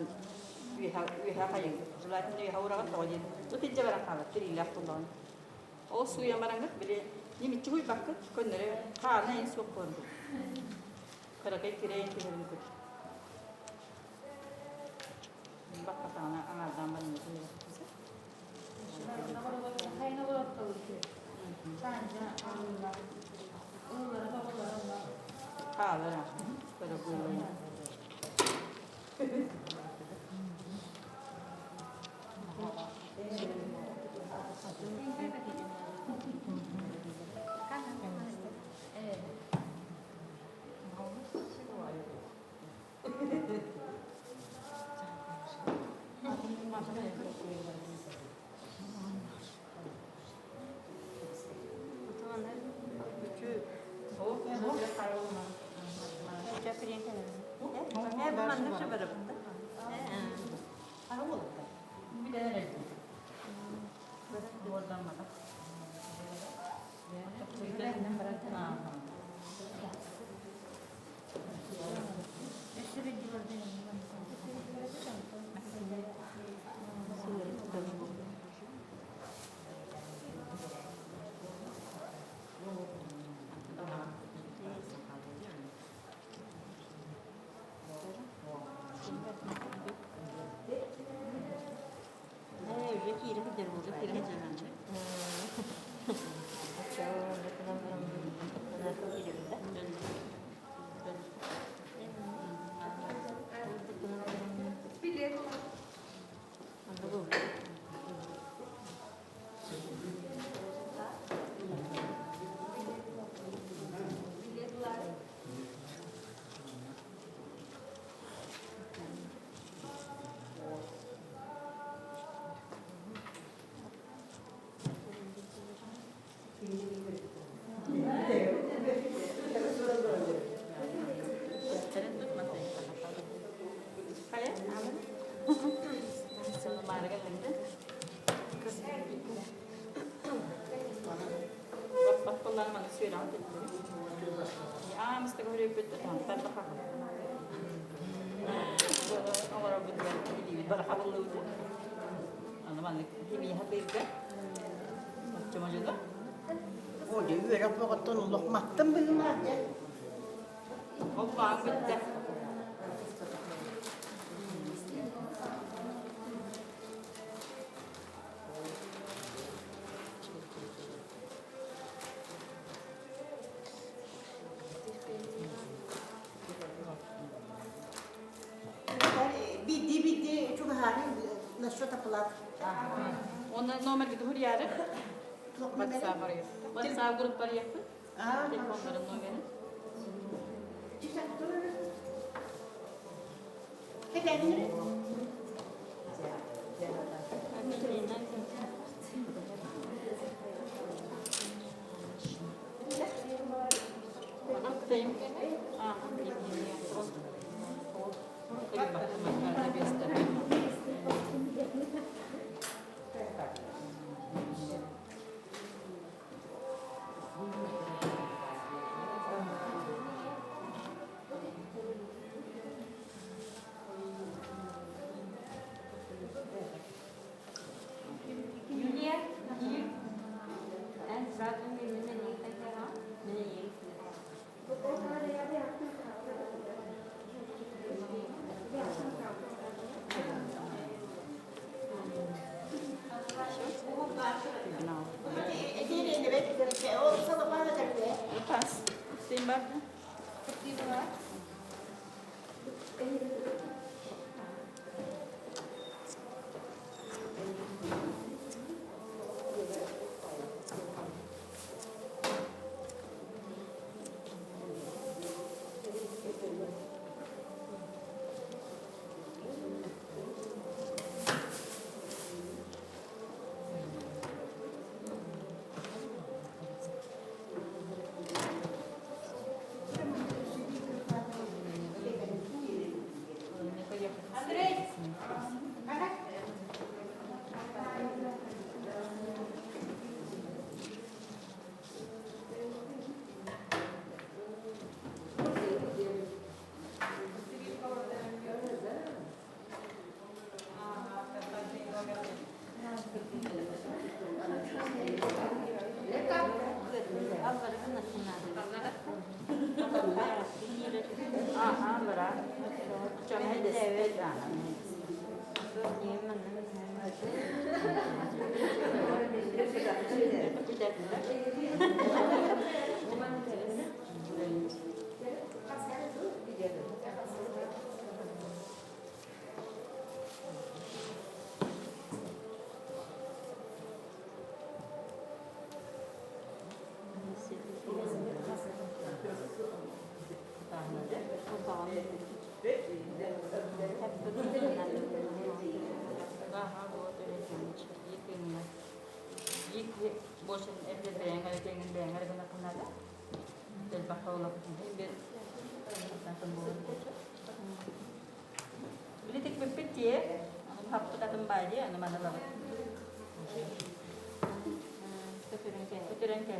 üyeha kayın. Zulatin üyeha uğrağı toğurdu. Öterince var kalır. Tirillah kıllan. O suya marangıt bile nimitçi huy bakıp könleri kağına en sok koydu. Karakay kireyin kireyin kut. Bak katana anardan bana nasıl yapıyorsa. Hayna bırak kalır ki. Sence Allah. Onlara babalara Kağlar ha. Böyle koyuyor. Bir de nerede? Duvardan bak. Mesti kau ribet tu, tak tak. Orang berdua ini berapa lu tu? Anak mana ini habis ke? Cuma juga. O da üyere bakıttın lokmattın bilmem ne. Oh bang bitte. Bidi çok hari nasıl tapılar. Onlar normal bir hur yarı. WhatsApp var ya. WhatsApp grup var ya. Telefonların numarası. Efendim? Tem. Ah, Evet. Boşun evde beğenler, cengiz beğenler bana kunada. Del bakalım. Bir takım bu. Beli tek bir petiye, haptu takım bayi, anu mana lagi. Keturunan ke.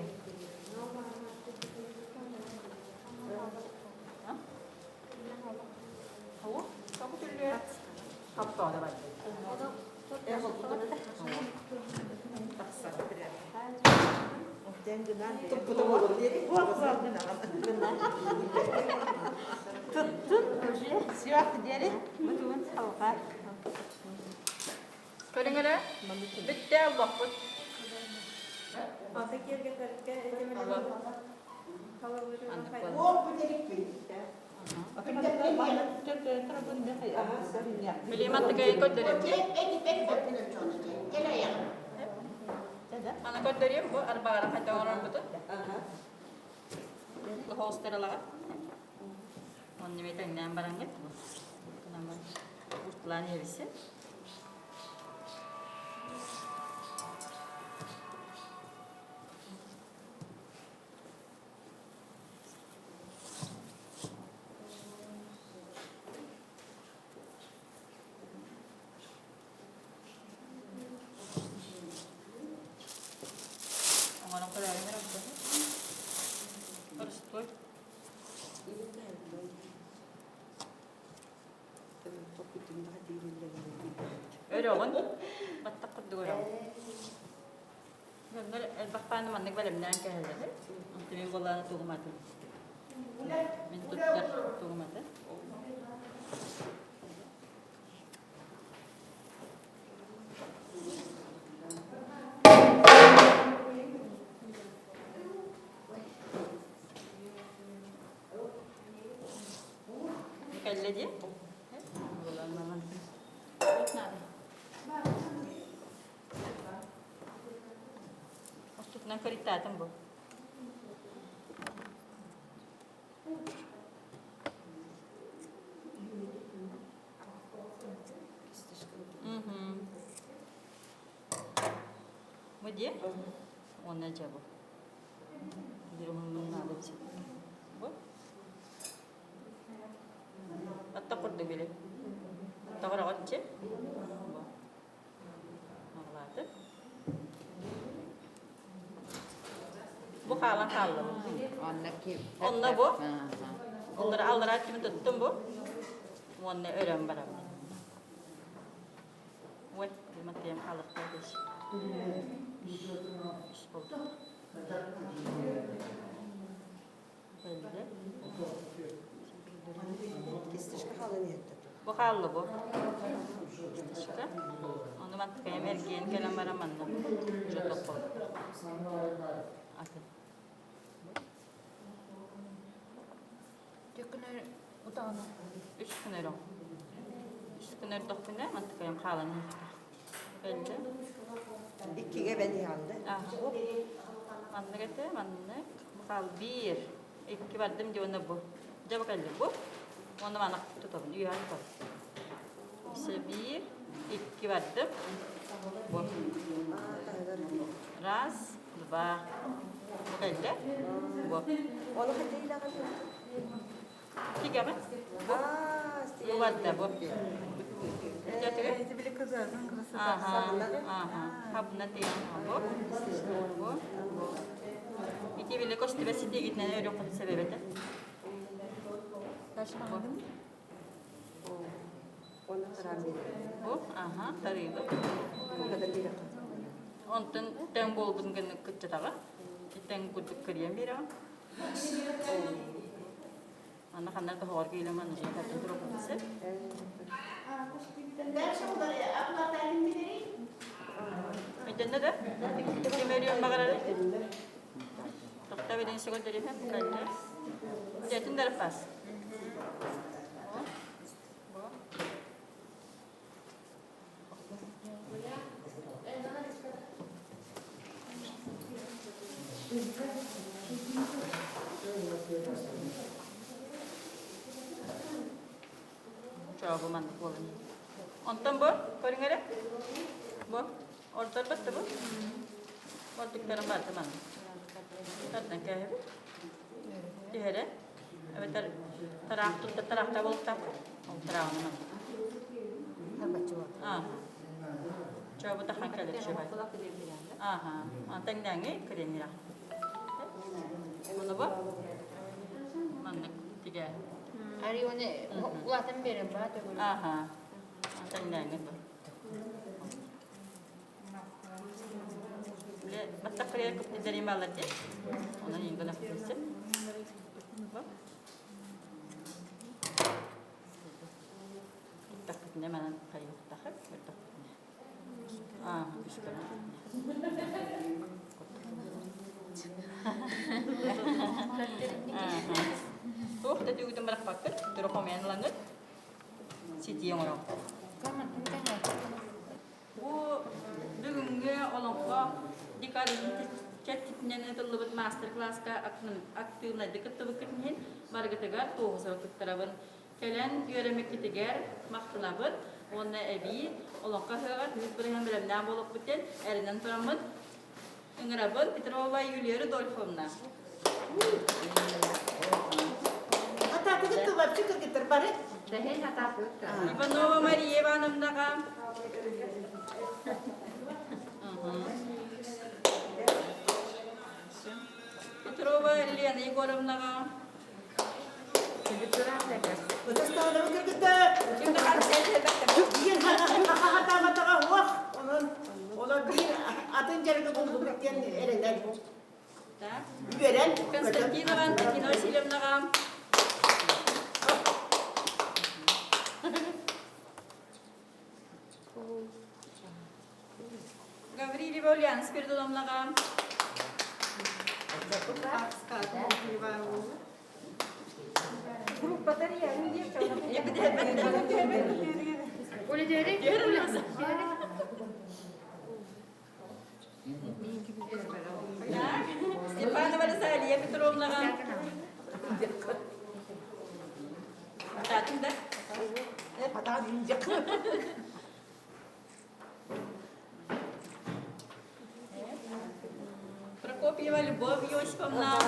Hawa, kamu tuh haptu ada bayi. Kadang-kadang, betul waktu. Beli mata kayak ikut dari. Anak ikut dari bu, ada barang ada orang betul. Ke hostel lah. Mana mereka yang barangnya? Nama usulan ya bisa. Orang kaya ni orang betul. Harus tuh. Orang, batak kedua orang. Benar, bapak nama nek balem nang kaya je. Nanti minggu lalu tu mati. Minta ter tu mati. Kaya je. Bulan mana? Masuk nang kereta tambo. Mudia? Ona jabo. Di rumah mana ada sih? Bu? Takut deh beli. Takut apa sih? Nggak bu kalah. Onna bu. Alır kimi tuttum bu. Onna öğren bana. Wait, di mati yang kalah tadi. Bu kallı bu. İşte. Onu mantık kayam erkeğin kelam aramanla. Jotok kol. Atın. Dökünür utağına. 3 gün öyle. 3 gün öyle dokuna mantık kayam kalanı. Belli. 2'ye ben yandı. Mantık ete mantık. Kal 1. 2 vardım diyor ne bu. Cevap geldi bu. Onu bana tutalım. Üye tutalım. İşte 1, 2 vardım. Bu. Ras, 2. Bu geldi. Bu. Onu hadi ilahi. 3 mi? Bu vardı bu. Jatuh. Itu beli kızardın kızı. Aha. Habna tiyan bu. Bu. İki bile koştu ve sidi gitmene öyle oldu sebebi de. Kaç mı? Onu karambil. Bu. Aha. Tarıydı. Bu kadar bir. Ondan tem buldum gene kıçı dağa. Tem kuduk kırıyan bir an. Anna kanlar da hor giyleman diye kadın durup bize. Derse onları abla talim bileri. Miten de? Kemeriyon magarare. Tokta beden sigol dari hep kanne. Jetin darpas. Coba mantuk boleh. Ontam bu, koring ada? Bu, order betul bu. Waktu kita rambat teman. Tentang kaya. Di ada. Abetar terang tu terang tabel tap. Terang mana? Ah. Coba tak hangkal lagi siapa? Aha. Anteng dange keren ya. Mana bu? Mana tiga. Ari one uatan beren ba to. Aha. Anteng dange tu. Basta kaya ko dari malat ya. Ona yung gala kasi. Ba? Takot naman kayo takot. Ah, gusto ko na. Tuh, tadi udah merakpakan, terus komen lanjut. Siti yang orang. Kaman kan. Bu, dengungnya olongkok di kali chatnya itu lebih master class ka aktif na deket tuh beketnya, baru kita tuh soal keteraban. Kalian öğrenmek kitiger, maktulabın, ona evi, olongkok herat, berihan belam nam bolok beten, erinden turamın, engrabın, Petrova Yulia Rudolfovna. Hatta kita bab çıkır getir bari. Dahin hata put. Ivanova Maria Ivanovna ka. Petrova Elena Yegorovna ka. Udah setahun lama kita. Şimdi kan Dia hata wah. Ola bir atın jarı buldu bekleyen elinden. Gören. Konstantino Antakino Silemna ka. Gavrili Volyan Spiridonovna ka. Grup batarya, hindi siya. Uli deri. Stefana Valisalia Petrovna ka. Tatın da. Hata diyecek. Прокопьева Любовь Иосифовна.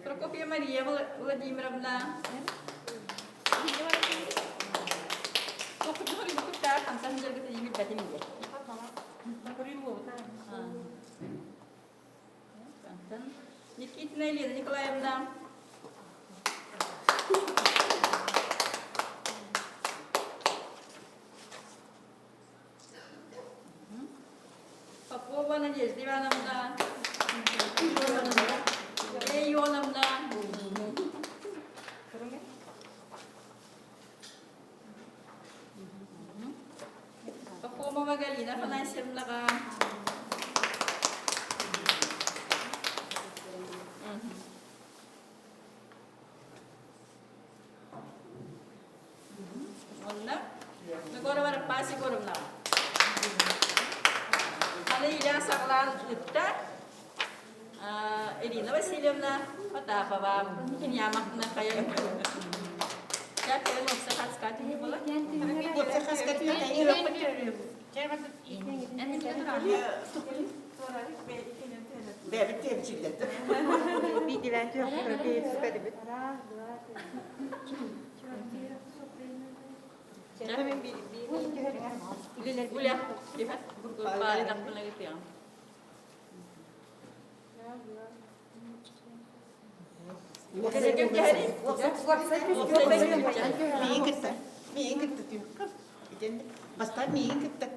Прокопьева Мария Владимировна. Только говорю, что так, там сам же где-то не бедный мир. Никитина Елена Николаевна. Попова Надежда Ивановна. Ионовна. Попова Галина Афанасьевна. Negara pasi korum na. Ano ila saklan utta. Irina Vasilyevna, patapa ba kinyamak na kaya. Ya kaya mo sa kaskat ni bola. Yoksa kaskat yok. Devlet temsilcileri. Bir dilenci yok. Bir süperi bir. Hemen bir Ulia, lihat balik aku lagi tiang. Bir gitti diyor. Bastar miyin kıttı.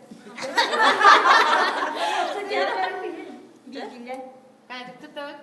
Bilgiler. Kaydık tutup